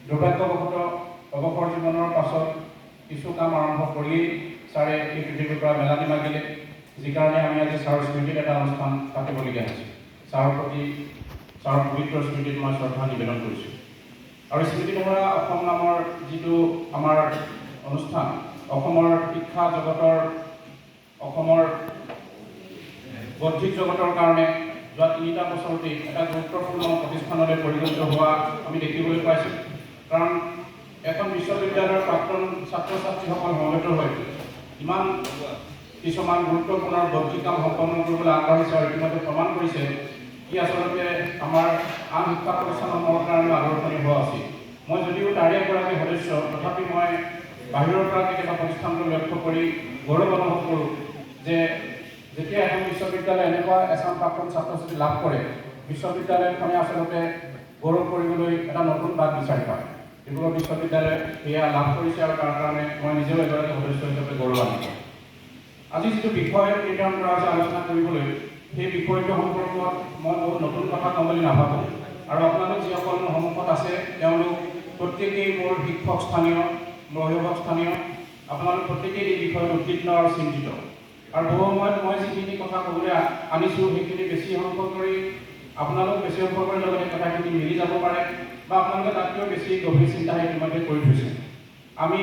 দুৰ্ভাগ্যবশতঃ অৱসৰ জীৱনৰ পাছত কিছু কাম আৰম্ভ কৰি ছাৰে এই পৃথিৱীৰ পৰা মেলানি মাগিলে, যি কাৰণে আমি আজি ছাৰৰ স্মৃতিত এটা অনুষ্ঠান পাতিবলগীয়া হৈছে। ছাৰৰ প্ৰতি ছাৰৰ পবিত্ৰ স্মৃতিত মই শ্ৰদ্ধা নিবেদন কৰিছোঁ। আৰু স্মৃতি ধৰা অসম নামৰ যিটো আমাৰ অনুষ্ঠান, অসমৰ শিক্ষা জগতৰ, অসমৰ বৌদ্ধিক জগতৰ কাৰণে যোৱা 3টা বছৰতে এটা গুৰুত্বপূৰ্ণ প্ৰতিষ্ঠানলৈ পৰিগণিত হোৱা আমি দেখিবলৈ পাইছোঁ। কাৰণ এখন বিশ্ববিদ্যালয়ৰ প্ৰাক্তন ছাত্ৰ ছাত্ৰীসকল সমবেত হৈ ইমান কিছুমান গুৰুত্বপূৰ্ণ বৌদ্ধিক কাম সম্পন্ন কৰিবলৈ আগবাঢ়িছে আৰু ইতিমধ্যে প্ৰমাণ কৰিছে ই আচলতে আমাৰ আন শিক্ষা প্ৰতিষ্ঠানসমূহৰ কাৰণে আদৰ্শনীয় হোৱা উচিত। মই যদিও তাৰে এগৰাকী সদস্য, তথাপি মই বাহিৰৰ পৰা কেতিয়াবা প্ৰতিষ্ঠানটো লক্ষ্য কৰি গৌৰৱ অনুভৱ কৰোঁ যে যেতিয়া এখন বিশ্ববিদ্যালয় এনেকুৱা এচাম প্ৰাক্তন ছাত্ৰ ছাত্ৰী লাভ কৰে, বিশ্ববিদ্যালয়খনে আচলতে গৌৰৱ কৰিবলৈ এটা নতুন বাট বিচাৰি পায়। ডিব্ৰুগড় বিশ্ববিদ্যালয়ে সেয়া লাভ কৰিছে আৰু তাৰ কাৰণে মই নিজেও এগৰাকী সদস্য হিচাপে গৌৰৱান্বিত। আজি যিটো বিষয় নিৰ্ধাৰণ কৰা হৈছে আলোচনা কৰিবলৈ, সেই বিষয়টো সম্পৰ্কত মই বহুত নতুন কথা ক'ম বুলি নাভাবোঁ। আৰু আপোনালোক যিসকল মোৰ সন্মুখত আছে তেওঁলোক প্ৰত্যেকেই মোৰ শিক্ষক স্থানীয়, মোৰ অভিভাৱক স্থানীয়। আপোনালোক প্ৰত্যেকেই এই বিষয়ত উদ্বিগ্ন আৰু চিন্তিত। আৰু বহু সময়ত মই যিখিনি কথা ক'বলৈ আনিছোঁ সেইখিনি বেছি সংখ্যক কৰি আপোনালোক বেছি সংখ্যক কৰি লগতে কথাখিনি মিলি যাব পাৰে বা আপোনালোকে তাতকৈও বেছি গভীৰ চিন্তা ইতিমধ্যে কৰি থৈছে। আমি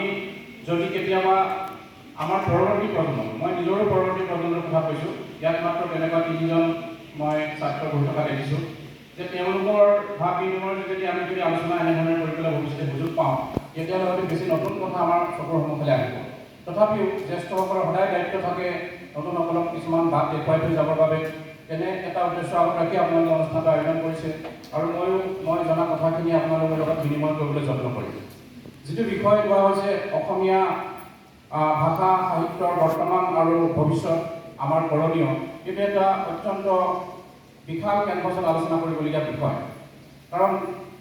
যদি কেতিয়াবা আমাৰ পৰৱৰ্তী প্ৰজন্ম, মই নিজৰো পৰৱৰ্তী প্ৰজন্মৰ কথা কৈছোঁ, ইয়াত মাত্ৰ তেনেকুৱা 3জন মই ছাত্ৰ বহি থকা দেখিছোঁ, যে তেওঁলোকৰ ভাৱ বিনিময়ৰ যোগেদি আমি যদি আলোচনা এনেধৰণে কৰি পেলাই ভৱিষ্যতে সুযোগ পাওঁ, তেতিয়াহ'লে হয়তো বেছি নতুন কথা আমাৰ চকুৰ সন্মুখলৈ আহিব। তথাপিও জ্যেষ্ঠসকলৰ সদায় দায়িত্ব থাকে নতুনসকলক কিছুমান বাট দেখুৱাই থৈ যাবৰ বাবে। তেনে এটা উদ্দেশ্য আগত ৰাখি আপোনালোকে অনুষ্ঠানটো আয়োজন কৰিছে আৰু মই জনা কথাখিনি আপোনালোকৰ লগত বিনিময় কৰিবলৈ যত্ন কৰিম। যিটো বিষয় লোৱা হৈছে অসমীয়া ভাষা সাহিত্যৰ বৰ্তমান আৰু ভৱিষ্যত আমাৰ কৰণীয়, এইটো এটা অত্যন্ত বিশাল কেনভাছত আলোচনা কৰিবলগীয়া বিষয়। কাৰণ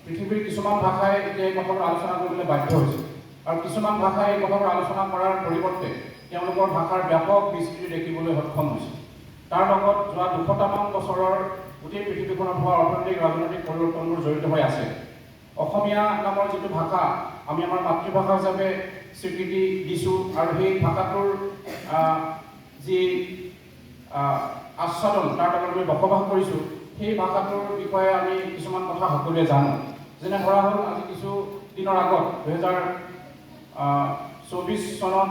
পৃথিৱীৰ কিছুমান ভাষাই এতিয়া এই কথাবোৰ আলোচনা কৰিবলৈ বাধ্য হৈছে আৰু কিছুমান ভাষাই এই কথাবোৰ আলোচনা কৰাৰ পৰিৱৰ্তে তেওঁলোকৰ ভাষাৰ ব্যাপক বিস্তৃতি দেখিবলৈ সক্ষম হৈছে। তাৰ লগত যোৱা 200টামান বছৰৰ গোটেই পৃথিৱীখনত হোৱা অৰ্থনৈতিক ৰাজনৈতিক পৰিৱৰ্তনবোৰ জড়িত হৈ আছে। অসমীয়া নামৰ যিটো ভাষা আমি আমাৰ মাতৃভাষা হিচাপে স্বীকৃতি দিছোঁ আৰু সেই ভাষাটোৰ যি আস্বাদন তাৰ লগত আমি বসবাস কৰিছোঁ, সেই ভাষাটোৰ বিষয়ে আমি কিছুমান কথা সকলোৱে জানো। যেনে ধৰা হ'ল আজি কিছু দিনৰ আগত 2024 চনত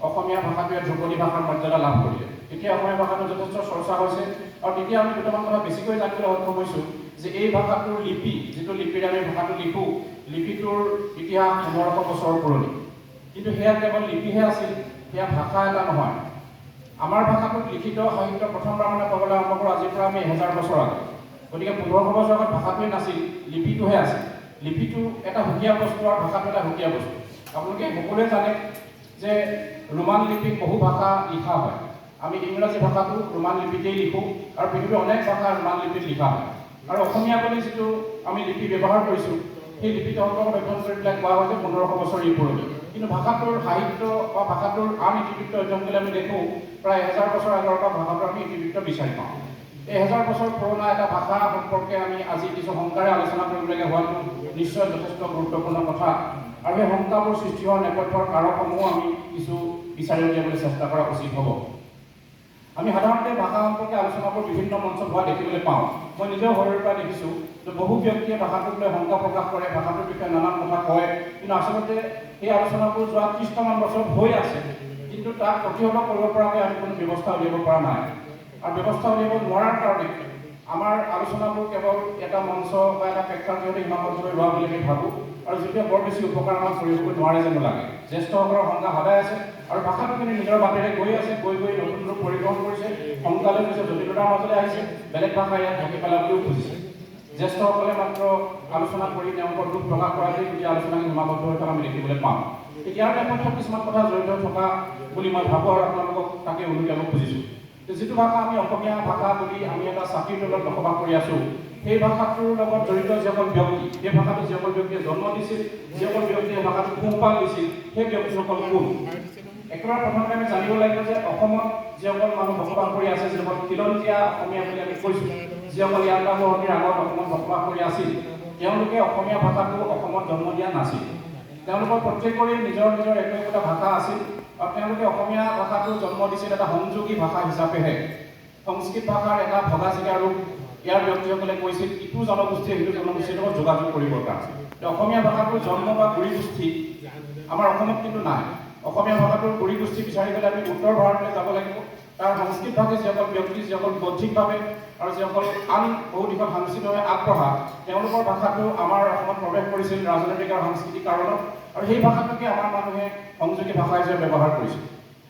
অসমীয়া ভাষাটোৱে ধ্ৰুপদী ভাষাৰ মৰ্যাদা লাভ কৰিলে। তেতিয়া অসমীয়া ভাষাটো যথেষ্ট চৰ্চা হৈছে আৰু তেতিয়া আমি দুটামান কথা বেছিকৈ জানিবলৈ সক্ষম হৈছোঁ যে এই ভাষাটোৰ লিপি, যিটো লিপিৰে আমি ভাষাটো লিখোঁ, লিপিটোৰ ইতিহাস 1500 বছৰৰ পুৰণি। কিন্তু সেয়া কেৱল লিপিহে আছিল, সেয়া ভাষা এটা নহয়। আমাৰ ভাষাটোত লিখিত সাহিত্য প্ৰথমবাৰ ক'বলৈ আৰম্ভ কৰোঁ আজিৰ পৰা আমি 1000 বছৰ আগত। গতিকে 1500 বছৰ আগত ভাষাটোৱে নাছিল, লিপিটোহে আছিল। লিপিটো এটা সুকীয়া বস্তু আৰু ভাষাটো এটা সুকীয়া বস্তু। আপোনালোকে সকলোৱে জানে যে ৰোমান লিপিত বহু ভাষা লিখা হয়। আমি ইংৰাজী ভাষাটো ৰোমান লিপিতেই লিখোঁ আৰু পৃথিৱীৰ অনেক ভাষা ৰোমান লিপিত লিখা হয়। আৰু অসমীয়া বুলি যিটো আমি লিপি ব্যৱহাৰ কৰিছোঁ, সেই লিপিত সম্পৰ্কত অধ্যয়ন কৰি পেলাই কোৱা হয় যে 1500 বছৰ পুৰণি। কিন্তু ভাষাটোৰ সাহিত্য বা ভাষাটোৰ আন ইতিবৃত্ত অধ্যয়ন কৰিলে আমি দেখোঁ প্ৰায় 1000 বছৰ আগৰ পৰা ভাষাটোৰ আমি ইতিবৃত্ত বিচাৰি পাওঁ। এই 1000 বছৰ পুৰণা এটা ভাষা সম্পৰ্কে আমি আজি কিছু শংকাৰে আলোচনা কৰিবলগীয়া হোৱাটো নিশ্চয় যথেষ্ট গুৰুত্বপূৰ্ণ কথা। আৰু সেই শংকাবোৰ সৃষ্টি হোৱাৰ নেপথ্যৰ কাৰকসমূহ আমি কিছু বিচাৰি উলিয়াবলৈ চেষ্টা কৰা উচিত হ'ব। আমি সাধাৰণতে ভাষা সম্পৰ্কে আলোচনাবোৰ বিভিন্ন মঞ্চত হোৱা দেখিবলৈ পাওঁ। মই নিজেও সৰুৰে পৰা দেখিছোঁ যে বহু ব্যক্তিয়ে ভাষাটোক লৈ শংকা প্ৰকাশ কৰে, ভাষাটোৰ বিষয়ে নানান কথা কয়, কিন্তু আচলতে সেই আলোচনাবোৰ যোৱা 30টামান বছৰ হৈ আছে, কিন্তু তাক প্ৰতিহত কৰিব পৰাকৈ আমি কোনো ব্যৱস্থা উলিয়াব পৰা নাই। আৰু ব্যৱস্থা উলিয়াব নোৱাৰাৰ কাৰণে আমাৰ আলোচনাবোৰ কেৱল এটা মঞ্চ বা এটা প্ৰেক্ষাগৃহতে সীমাবদ্ধ হৈ ৰোৱা বুলি আমি ভাবোঁ আৰু যিটোৱে বৰ বেছি উপকাৰ আমাক কৰিবগৈ নোৱাৰে যেন লাগে। জ্যেষ্ঠসকলৰ শংকা সদায় আছে আৰু ভাষাটো কিন্তু নিজৰ বাটেৰে গৈ আছে, গৈ নতুন ৰূপ পৰিগ্ৰহণ কৰিছে, সংকালৈ গৈছে, জটিলতাৰ মাজলৈ আহিছে, বেলেগ ভাষা ইয়াত ঢাকি পেলাবলৈও খুজিছে। জ্যেষ্ঠসকলে মাত্ৰ আলোচনা কৰি তেওঁলোকৰ দুখ প্ৰকাশ কৰাতেই গোটেই আলোচনাখিনি সীমাবদ্ধ হৈ থকা আমি দেখিবলৈ পাওঁ। ইয়াৰ নেপথ্যত কিছুমান কথা জড়িত থকা বুলি মই ভাবোঁ আৰু আপোনালোকক তাকে উলুকিয়াব খুজিছোঁ। যিটো ভাষা আমি অসমীয়া ভাষা বুলি আমি এটা ছাতিৰ তলত বসবাস কৰি আছোঁ, সেই ভাষাটোৰ লগত জড়িত যিসকল ব্যক্তি, সেই ভাষাটো যিসকল ব্যক্তিয়ে জন্ম দিছিল, যিসকল ব্যক্তিয়ে ভাষাটো পোহপাল দিছিল, সেই ব্যক্তিসকল কোন? একেবাৰে প্ৰথমতে আমি জানিব লাগিব যে অসমত যিসকল মানুহ বসবাস কৰি আছে, যিসকল খিলঞ্জীয়া অসমীয়া বুলি আমি কৈছোঁ, যিসকল ইয়াণ্ডাবুৱতীৰ আগত অসমত বসবাস কৰি আছিল, তেওঁলোকে অসমীয়া ভাষাটো অসমত জন্ম দিয়া নাছিল। তেওঁলোকৰ প্ৰত্যেকৰে নিজৰ নিজৰ একো ভাষা আছিল আৰু তেওঁলোকে অসমীয়া ভাষাটো জন্ম দিছিল এটা সংযোগী ভাষা হিচাপেহে। সংস্কৃত ভাষাৰ এটা ভগা চিগা ৰূপ ইয়াৰ ব্যক্তিসকলে কৈছিল ইটো জনগোষ্ঠীয়ে সিটো জনগোষ্ঠীৰ লগত যোগাযোগ কৰিবৰ কাৰণে। অসমীয়া ভাষাটোৰ জন্ম বা গুৰি গোষ্ঠী আমাৰ অসমত কিন্তু নাই। অসমীয়া ভাষাটোৰ গুৰি গোষ্ঠী বিচাৰি গ'লে আমি উত্তৰ ভাৰতলৈ যাব লাগিব। তাৰ সংস্কৃত ভাষী যিসকল ব্যক্তি যিসকল বৌদ্ধিকভাৱে আৰু যিসকল আন বহু দিশত সাংস্কৃতিকভাৱে আগবঢ়া তেওঁলোকৰ ভাষাটো আমাৰ অসমত প্ৰৱেশ কৰিছিল ৰাজনৈতিক আৰু সাংস্কৃতিক কাৰণত, আৰু সেই ভাষাটোকে আমাৰ মানুহে সংযোগী ভাষা হিচাপে ব্যৱহাৰ কৰিছিল।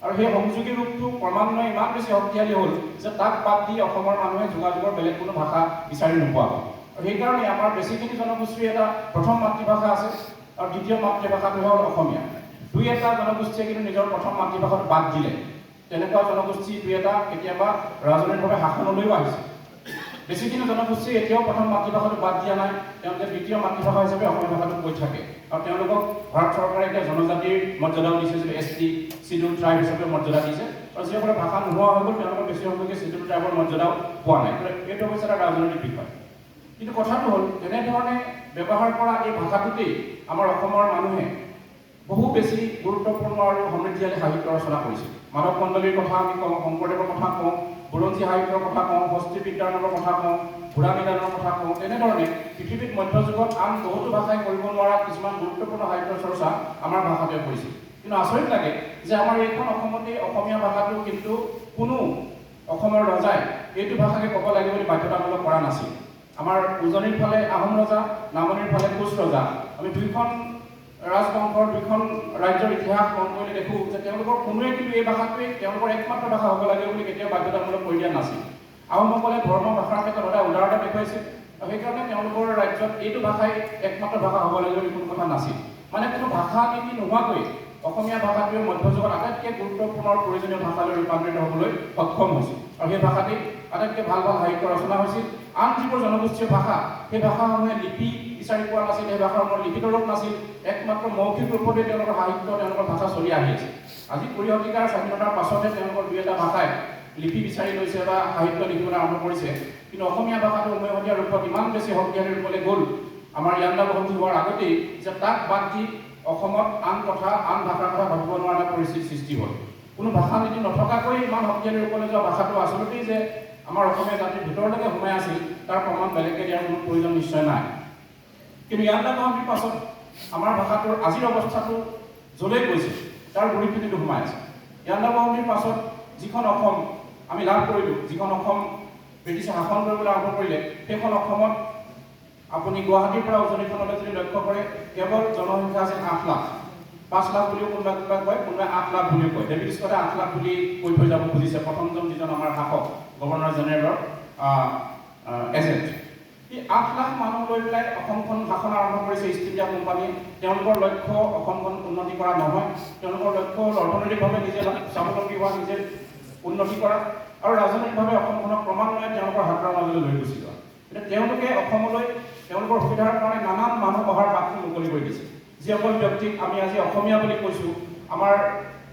আৰু সেই সংযোগী ৰূপটো ক্ৰমান্বয়ে ইমান বেছি শক্তিশালী হ'ল যে তাক বাদ দি অসমৰ মানুহে যোগাযোগৰ বেলেগ কোনো ভাষা বিচাৰি নোপোৱা হ'ল। আৰু সেইকাৰণে আমাৰ বেছিখিনি জনগোষ্ঠীৰ এটা প্ৰথম মাতৃভাষা আছে আৰু দ্বিতীয় মাতৃভাষাটো হ'ল অসমীয়া। দুই এটা জনগোষ্ঠীয়ে কিন্তু নিজৰ প্ৰথম মাতৃভাষাটো বাদ দিলে। তেনেকুৱা জনগোষ্ঠী দুই এটা কেতিয়াবা ৰাজনৈতিকভাৱে শাসনলৈও আহিছে। বেছিখিনি জনগোষ্ঠীয়ে এতিয়াও প্ৰথম মাতৃভাষাটো বাদ দিয়া নাই, তেওঁলোকে দ্বিতীয় মাতৃভাষা হিচাপে অসমীয়া ভাষাটো কৈ থাকে। আৰু তেওঁলোকক ভাৰত চৰকাৰে এতিয়া জনজাতিৰ মৰ্যাদাও দিছে, যিটো ST চিডিউল ট্ৰাইব হিচাপে মৰ্যাদা দিছে। আৰু যিসকলে ভাষা নোহোৱা হৈ গ'ল তেওঁলোকৰ বেছি সংখ্যকে চিডিউল ট্ৰাইবৰ মৰ্যাদাও পোৱা নাই। এইটো হৈছে এটা ৰাজনৈতিক বিষয়। কিন্তু কথাটো হ'ল তেনেধৰণে ব্যৱহাৰ কৰা এই ভাষাটোতেই আমাৰ অসমৰ মানুহে বহু বেছি গুৰুত্বপূৰ্ণ আৰু সমৃদ্ধিশালী সাহিত্য ৰচনা কৰিছিল। মাধৱ কন্দলীৰ কথা আমি কওঁ, শংকৰদেৱৰ কথা কওঁ, বুৰঞ্জী সাহিত্যৰ কথা কওঁ, হস্তি বিদ্যায়নৰ কথা কওঁ, ঘোঁৰা নিদানৰ কথা কওঁ। তেনেধৰণে পৃথিৱীত মধ্যযুগত আন বহুতো ভাষাই কৰিব নোৱাৰা কিছুমান গুৰুত্বপূৰ্ণ সাহিত্য চৰ্চা আমাৰ ভাষাটোৱে কৰিছিল। কিন্তু আচৰিত লাগে যে আমাৰ এইখন অসমতেই অসমীয়া ভাষাটো কিন্তু কোনো অসমৰ ৰজাই এইটো ভাষাকে ক'ব লাগে বুলি বাধ্যতামূলক কৰা নাছিল। আমাৰ উজনিৰ ফালে আহোম ৰজা, নামনিৰ ফালে কোচ ৰজা, আমি দুইখন ৰাজবংশৰ দুইখন ৰাজ্যৰ ইতিহাস মন কৰিলে দেখোঁ যে তেওঁলোকৰ কোনোৱে কিন্তু এই ভাষাটোৱে তেওঁলোকৰ একমাত্ৰ ভাষা হ'ব লাগে বুলি কেতিয়াও বাধ্যতামূলক কৰি দিয়া নাছিল। আহোমসকলে ধৰ্ম ভাষাৰ ক্ষেত্ৰত সদায় উদাৰতা দেখুৱাইছিল আৰু সেইকাৰণে তেওঁলোকৰ ৰাজ্যত এইটো ভাষাই একমাত্ৰ ভাষা হ'ব লাগে বুলি কোনো কথা নাছিল। মানে কোনো ভাষা নীতি নোহোৱাকৈ অসমীয়া ভাষাটোৱে মধ্যযুগত আটাইতকৈ গুৰুত্বপূৰ্ণ আৰু প্ৰয়োজনীয় ভাষালৈ ৰূপান্তৰিত হ'বলৈ সক্ষম হৈছিল। আৰু সেই ভাষাটি আটাইতকৈ ভাল ভাল সাহিত্য ৰচনা হৈছিল। আন যিবোৰ জনগোষ্ঠীয় ভাষা সেই ভাষাসমূহে লিপি বিচাৰি পোৱা নাছিল, সেই ভাষাসমূহৰ লিখিত ৰূপ নাছিল, একমাত্ৰ মৌখিক ৰূপতে তেওঁলোকৰ সাহিত্য তেওঁলোকৰ ভাষা চলি আহি আছে। আজি 20 শতিকাৰ স্বাধীনতাৰ পাছতহে তেওঁলোকৰ দুই এটা ভাষাই লিপি বিচাৰি লৈছে বা সাহিত্য লিখিবলৈ আৰম্ভ কৰিছে। কিন্তু অসমীয়া ভাষাটো উমৈহতীয়া ৰূপত ইমান বেছি শক্তিশালী ৰূপলৈ গ'ল আমাৰ ইয়াণ্ডা বসতি হোৱাৰ আগতেই যে তাক বাদ দি অসমত আন কথা আন ভাষাৰ কথা ভাবিব নোৱাৰা এটা পৰিস্থিতিৰ সৃষ্টি হ'ল। কোনো ভাষা নীতি নথকাকৈ ইমান শক্তিশালী ৰূপলৈ যোৱা ভাষাটো আচলতেই যে আমাৰ অসমীয়া জাতিৰ ভিতৰলৈকে সোমাই আছিল তাৰ প্ৰমাণ বেলেগকৈ দিয়াৰ কোনো প্ৰয়োজন নিশ্চয় নাই। কিন্তু ইয়াণ্ডা বসতিৰ পাছত আমাৰ ভাষাটোৰ আজিৰ অৱস্থাটো য'লৈ গৈছে তাৰ গুৰি ভেটিটো সোমাই আছে। ইয়াণ্ডা বসতিৰ পাছত যিখন অসম আমি লাভ কৰিলোঁ, যিখন অসম ব্ৰিটিছে শাসন কৰিবলৈ আৰম্ভ কৰিলে, সেইখন অসমত আপুনি গুৱাহাটীৰ পৰা উজনিখনলৈ যদি লক্ষ্য কৰে কেৱল জনসংখ্যা আছিল 8 লাখ। 5 লাখ বুলিও কোনোবাই কয়, কোনোবাই 8 লাখ বুলিও কয়। ডেভিড স্কটে 8 লাখ বুলি কৈ থৈ যাব খুজিছে, প্ৰথমজন যিজন আমাৰ শাসক গভৰ্ণৰ জেনেৰেলৰ এজেণ্ট। এই 8 লাখ মানুহ লৈ পেলাই অসমখন শাসন আৰম্ভ কৰিছে ইষ্ট ইণ্ডিয়া কোম্পানীয়ে। তেওঁলোকৰ লক্ষ্য অসমখন উন্নতি কৰা নহয়, তেওঁলোকৰ লক্ষ্য হ'ল অৰ্থনৈতিকভাৱে নিজে স্বাৱলম্বী হোৱা, নিজে উন্নতি কৰা আৰু ৰাজনৈতিকভাৱে অসমখনক ক্ৰমান্বয়ে তেওঁলোকৰ হাতৰ মাজলৈ লৈ গুচি যোৱা। এতিয়া তেওঁলোকে অসমলৈ তেওঁলোকৰ সুবিধাৰ কাৰণে নানান মানুহ অহাৰ বাটটো মুকলি কৰি দিছে। যিসকল ব্যক্তিক আমি আজি অসমীয়া বুলি কৈছোঁ, আমাৰ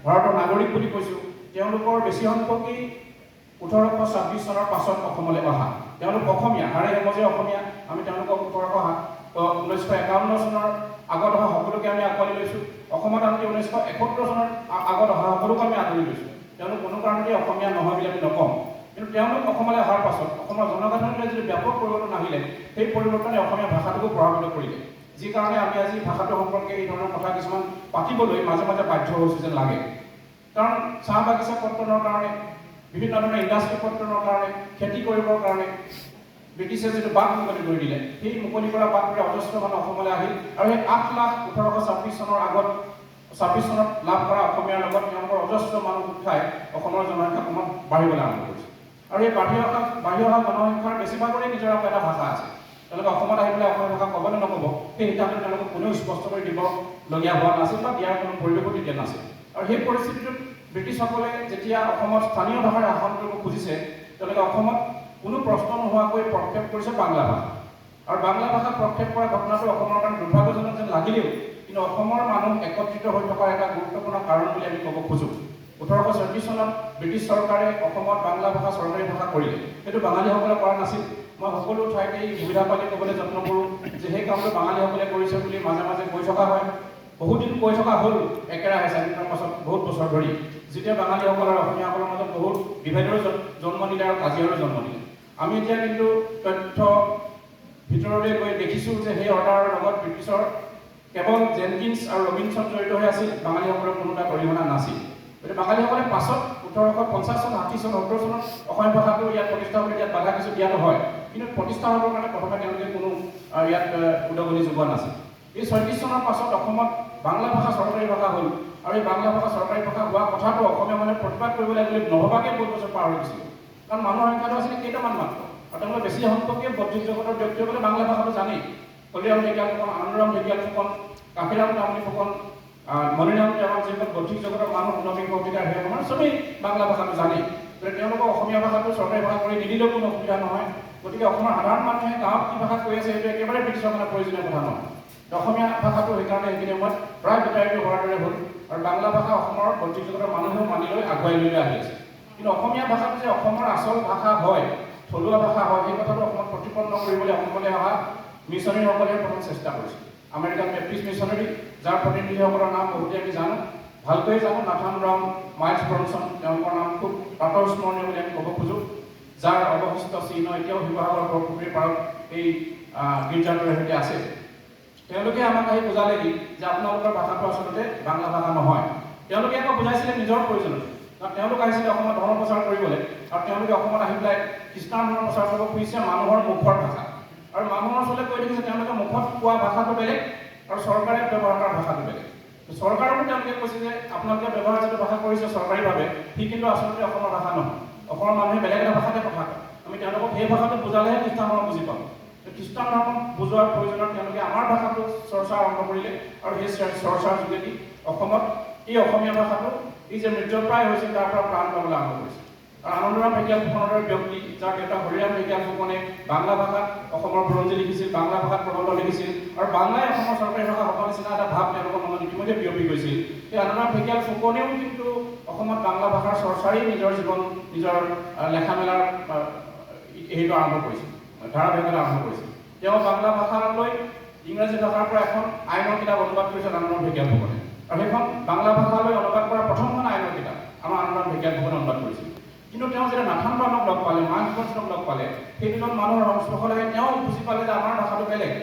ভাৰতৰ নাগৰিক বুলি কৈছোঁ, তেওঁলোকৰ বেছি সংখ্যকেই 1826 চনৰ পাছত অসমলৈ অহা। তেওঁলোক অসমীয়া, হাড়ে হেমজে অসমীয়া। আমি তেওঁলোকক 1951 চনৰ আগত অহা সকলোকে আমি আঁকোৱালি লৈছোঁ। অসমত আনকি 1971 চনৰ আগত অহা সকলোকে আমি আঁকোৱালি লৈছোঁ। তেওঁলোক কোনো কাৰণতে অসমীয়া নহয় বুলি আমি নকওঁ। কিন্তু তেওঁলোক অসমলৈ অহাৰ পাছত অসমৰ জনগাঁথনিলৈ যদি ব্যাপক পৰিৱৰ্তন আহিলে, সেই পৰিৱৰ্তনে অসমীয়া ভাষাটোকো প্ৰভাৱিত কৰিলে। যি কাৰণে আমি আজি ভাষাটো সম্পৰ্কে এই ধৰণৰ কথা কিছুমান পাতিবলৈ মাজে মাজে বাধ্য হৈছোঁ যেন লাগে। কাৰণ চাহ বাগিচা পত্তনৰ কাৰণে, বিভিন্ন ধৰণৰ ইণ্ডাষ্ট্ৰি পত্তনৰ কাৰণে, খেতি কৰিবৰ কাৰণে ব্ৰিটিছে যিটো বাট মুকলি কৰি দিলে, সেই মুকলি কৰা বাটটোৰে অজস্ৰ মানুহ অসমলৈ আহিল। আৰু সেই 8 লাখ 1826 চনৰ আগত 26 চনত লাভ কৰা অসমীয়াৰ লগত তেওঁলোকৰ অজস্ৰ মানুহ গোট খাই অসমৰ জনসংখ্যা ক্ৰমাৎ বাঢ়িবলৈ আৰম্ভ কৰিছে। আৰু এই বাঢ়ি অহা জনসংখ্যাৰ বেছিভাগৰে নিজৰ এটা ভাষা আছে। তেওঁলোকে অসমত আহি পেলাই অসমীয়া ভাষা ক'ব নে নক'ব সেই সিদ্ধান্ত তেওঁলোকক কোনেও স্পষ্ট কৰি দিবলগীয়া হোৱা নাছিল বা দিয়াৰ কোনো পৰিৱেশো তেতিয়া নাছিল। আৰু সেই পৰিস্থিতিটোত ব্ৰিটিছসকলে যেতিয়া অসমত স্থানীয় ভাষাৰে শাসন কৰিব খুজিছে, তেওঁলোকে অসমত কোনো প্ৰশ্ন নোহোৱাকৈ প্ৰক্ষেপ কৰিছে বাংলা ভাষা। আৰু বাংলা ভাষা প্ৰক্ষেপ কৰা ঘটনাটো অসমৰ কাৰণে দুৰ্ভাগ্যজনক যেন লাগিলেও কিন্তু অসমৰ মানুহ একত্ৰিত হৈ থকাৰ এটা গুৰুত্বপূৰ্ণ কাৰণ বুলি আমি ক'ব খোজোঁ। 1834 চনত ব্ৰিটিছ চৰকাৰে অসমত বাংলা ভাষা চৰকাৰী ভাষা কৰিলে। সেইটো বাঙালীসকলে কৰা নাছিল। মই সকলো ঠাইতে সুবিধা পালে ক'বলৈ যত্ন কৰোঁ যে সেই কামটো বাঙালীসকলে কৰিছে বুলি মাজে মাজে কৈ থকা হয়। বহুদিন কৈ থকা হ'ল একেৰাহে স্বাধীনতাৰ পাছত বহুত বছৰ ধৰি, যেতিয়া বাঙালীসকলৰ অসমীয়াসকলৰ মাজত বহুত বিভেদৰো জন্ম দিলে আৰু কাজিয়াৰো জন্ম দিলে। আমি এতিয়া কিন্তু তথ্য ভিতৰলৈ গৈ দেখিছোঁ যে সেই অৰ্ডাৰৰ লগত ব্ৰিটিছৰ কেৱল জেনকিন্স আৰু ৰবিনছন জড়িত হৈ আছিল, বাঙালীসকলৰ কোনো এটা অৰিহণা নাছিল। গতিকে বাঙালীসকলে পাছত 1850 চন, 60 চন, 70 চনত অসমীয়া ভাষাটো ইয়াত প্ৰতিষ্ঠা কৰি ইয়াত বাধা কিছু দিয়া নহয়, কিন্তু প্ৰতিষ্ঠা হ'বৰ কাৰণে প্ৰথমে তেওঁলোকে কোনো ইয়াত উদগনি যোগোৱা নাছিল। এই 36 চনৰ পাছত অসমত বাংলা ভাষা চৰকাৰী ভাষা হ'ল, আৰু এই বাংলা ভাষা চৰকাৰী ভাষা হোৱা কথাটো অসমীয়া মানুহে প্ৰতিবাদ কৰিব লাগে বুলি নভবাকৈ বহুত বছৰ পাৰ হৈ গৈছিল। কাৰণ মানুহৰ সংখ্যাটো আছিলে কেইটামান মাত্ৰ, আৰু তেওঁলোকে বেছি সংখ্যকে বৌদ্ধিক জগতৰ ব্যক্তিসকলে বাংলা ভাষাটো জানেই। হলিৰাম ঢেকীয়াল ফুকন, আনন্দৰাম ঢেকীয়াল ফুকন, কাশীৰাম তামুলী ফুকন, মণিৰাম টেৱাল, যিবিলাক বৌদ্ধিক জগতৰ মানুহ ঊনবিংশ শতিকাৰ সেই সময়ত চবেই বাংলা ভাষাটো জানেই। গতিকে তেওঁলোকক অসমীয়া ভাষাটো চৰকাৰী ভাষা কৰি নিদিলেও কোনো অসুবিধা নহয়। গতিকে অসমৰ সাধাৰণ মানুহে গাঁৱত কি ভাষা কৈ আছে সেইটো একেবাৰে ব্ৰিটিছৰ মানে প্ৰয়োজনীয় কথা নহয়। অসমীয়া ভাষাটো সেইকাৰণে সেইখিনি সময়ত প্ৰায় বিতাড়িত হোৱাৰ দৰে হ'ল, আৰু বাংলা ভাষা অসমৰ বৌদ্ধিক জগতৰ মানুহেও মানি লৈ আগুৱাই লৈ আহি আছে। কিন্তু অসমীয়া ভাষাটো যে অসমৰ আচল ভাষা হয়, থলুৱা ভাষা হয়, সেই কথাটো অসমত প্ৰতিপন্ন কৰিবলৈ অসমলৈ অহা মিছনাৰীসকলে প্ৰথম চেষ্টা কৰিছিল। আমেৰিকান বেপ্টিষ্ট মিছনাৰী, যাৰ প্ৰতিনিধিসকলৰ নাম বহুতে আমি জানো, ভালকৈয়ে জানো, নাথান ব্ৰাউন, মাইলছ ব্ৰনছন, তেওঁলোকৰ নাম খুব প্ৰাতঃস্মৰণীয় বুলি আমি ক'ব খোজোঁ, যাৰ অৱশিষ্ট চিহ্ন এতিয়াও শিৱসাগৰ বৰপুখুৰীৰ পাৰত এই গীৰ্জাটোৰ সৈতে আছে। তেওঁলোকে আমাক আহি বুজালেহি যে আপোনালোকৰ ভাষাটো আচলতে বাংলা ভাষা নহয়। তেওঁলোকে আকৌ বুজাইছিলে নিজৰ প্ৰয়োজনত, কাৰণ তেওঁলোক আহিছিলে অসমত ধৰ্ম প্ৰচাৰ কৰিবলৈ, আৰু তেওঁলোকে অসমত আহি পেলাই খ্ৰীষ্টান ধৰ্ম প্ৰচাৰ কৰিব খুজিছে মানুহৰ মুখৰ ভাষা, আৰু মানুহৰ ওচৰলৈ কৈ দেখিছে তেওঁলোকে মুখত কোৱা ভাষাটো বেলেগ আৰু চৰকাৰে ব্যৱহাৰ কৰা ভাষাটো বেলেগ। চৰকাৰকো তেওঁলোকে কৈছে যে আপোনালোকে ব্যৱহাৰ যিটো ভাষা কৰিছে চৰকাৰীভাৱে, সি কিন্তু আচলতে অসমৰ ভাষা নহয়, অসমৰ মানুহে বেলেগ এটা ভাষাতে কথা কয়। আমি তেওঁলোকক সেই ভাষাটো বুজালেহে খ্ৰীষ্টান ধৰ্ম বুজি পাব। খ্ৰীষ্টান ধৰ্ম বুজোৱাৰ প্ৰয়োজনত তেওঁলোকে আমাৰ ভাষাটো চৰ্চা আৰম্ভ কৰিলে, আৰু সেই চৰ্চাৰ যোগেদি অসমত এই অসমীয়া ভাষাটো এই যে মৃত্যুপ্ৰায় হৈছিল তাৰ পৰা প্ৰাণ পাবলৈ আৰম্ভ কৰিছিল। আৰু আনন্দৰাম ঢেকীয়াল ফুকনৰ দৰে ব্যক্তি, যাৰ দেউতাক হৰিৰাম ঢেকীয়াল ফুকনে বাংলা ভাষাত অসমৰ বুৰঞ্জী লিখিছিল, বাংলা ভাষাত প্ৰবন্ধ লিখিছিল, আৰু বাংলাই অসমৰ চৰকাৰী ভাষা হ'ব নিচিনা এটা ভাৱ তেওঁলোকৰ মনত ইতিমধ্যে বিয়পি গৈছিল। এই আনন্দৰাম ঢেকীয়াল ফুকনেও কিন্তু অসমত বাংলা ভাষাৰ চৰ্চাৰেই নিজৰ জীৱন, নিজৰ লেখা মেলাৰ হেৰিটো আৰম্ভ কৰিছিল, ধাৰাবাহিকতা আৰম্ভ কৰিছিল। তেওঁ বাংলা ভাষালৈ ইংৰাজী ভাষাৰ পৰা এখন আইনৰ কিতাপ অনুবাদ কৰিছিল আনন্দৰাম ঢেকীয়াল ফুকনে, আৰু সেইখন বাংলা ভাষালৈ অনুবাদ কৰা প্ৰথমখন আইনৰ কিতাপ আমাৰ আনন্দৰাম ঢেকীয়াল ফুকনে অনুবাদ কৰিছিল। কিন্তু তেওঁ যেতিয়া নাথান ব্ৰাউনক লগ পালে, মাইলছ ব্ৰনছনক লগ পালে, সেই দুজন মানুহৰ সংস্পৰ্শলৈ তেওঁ বুজি পালে যে আমাৰ ভাষাটো বেলেগ,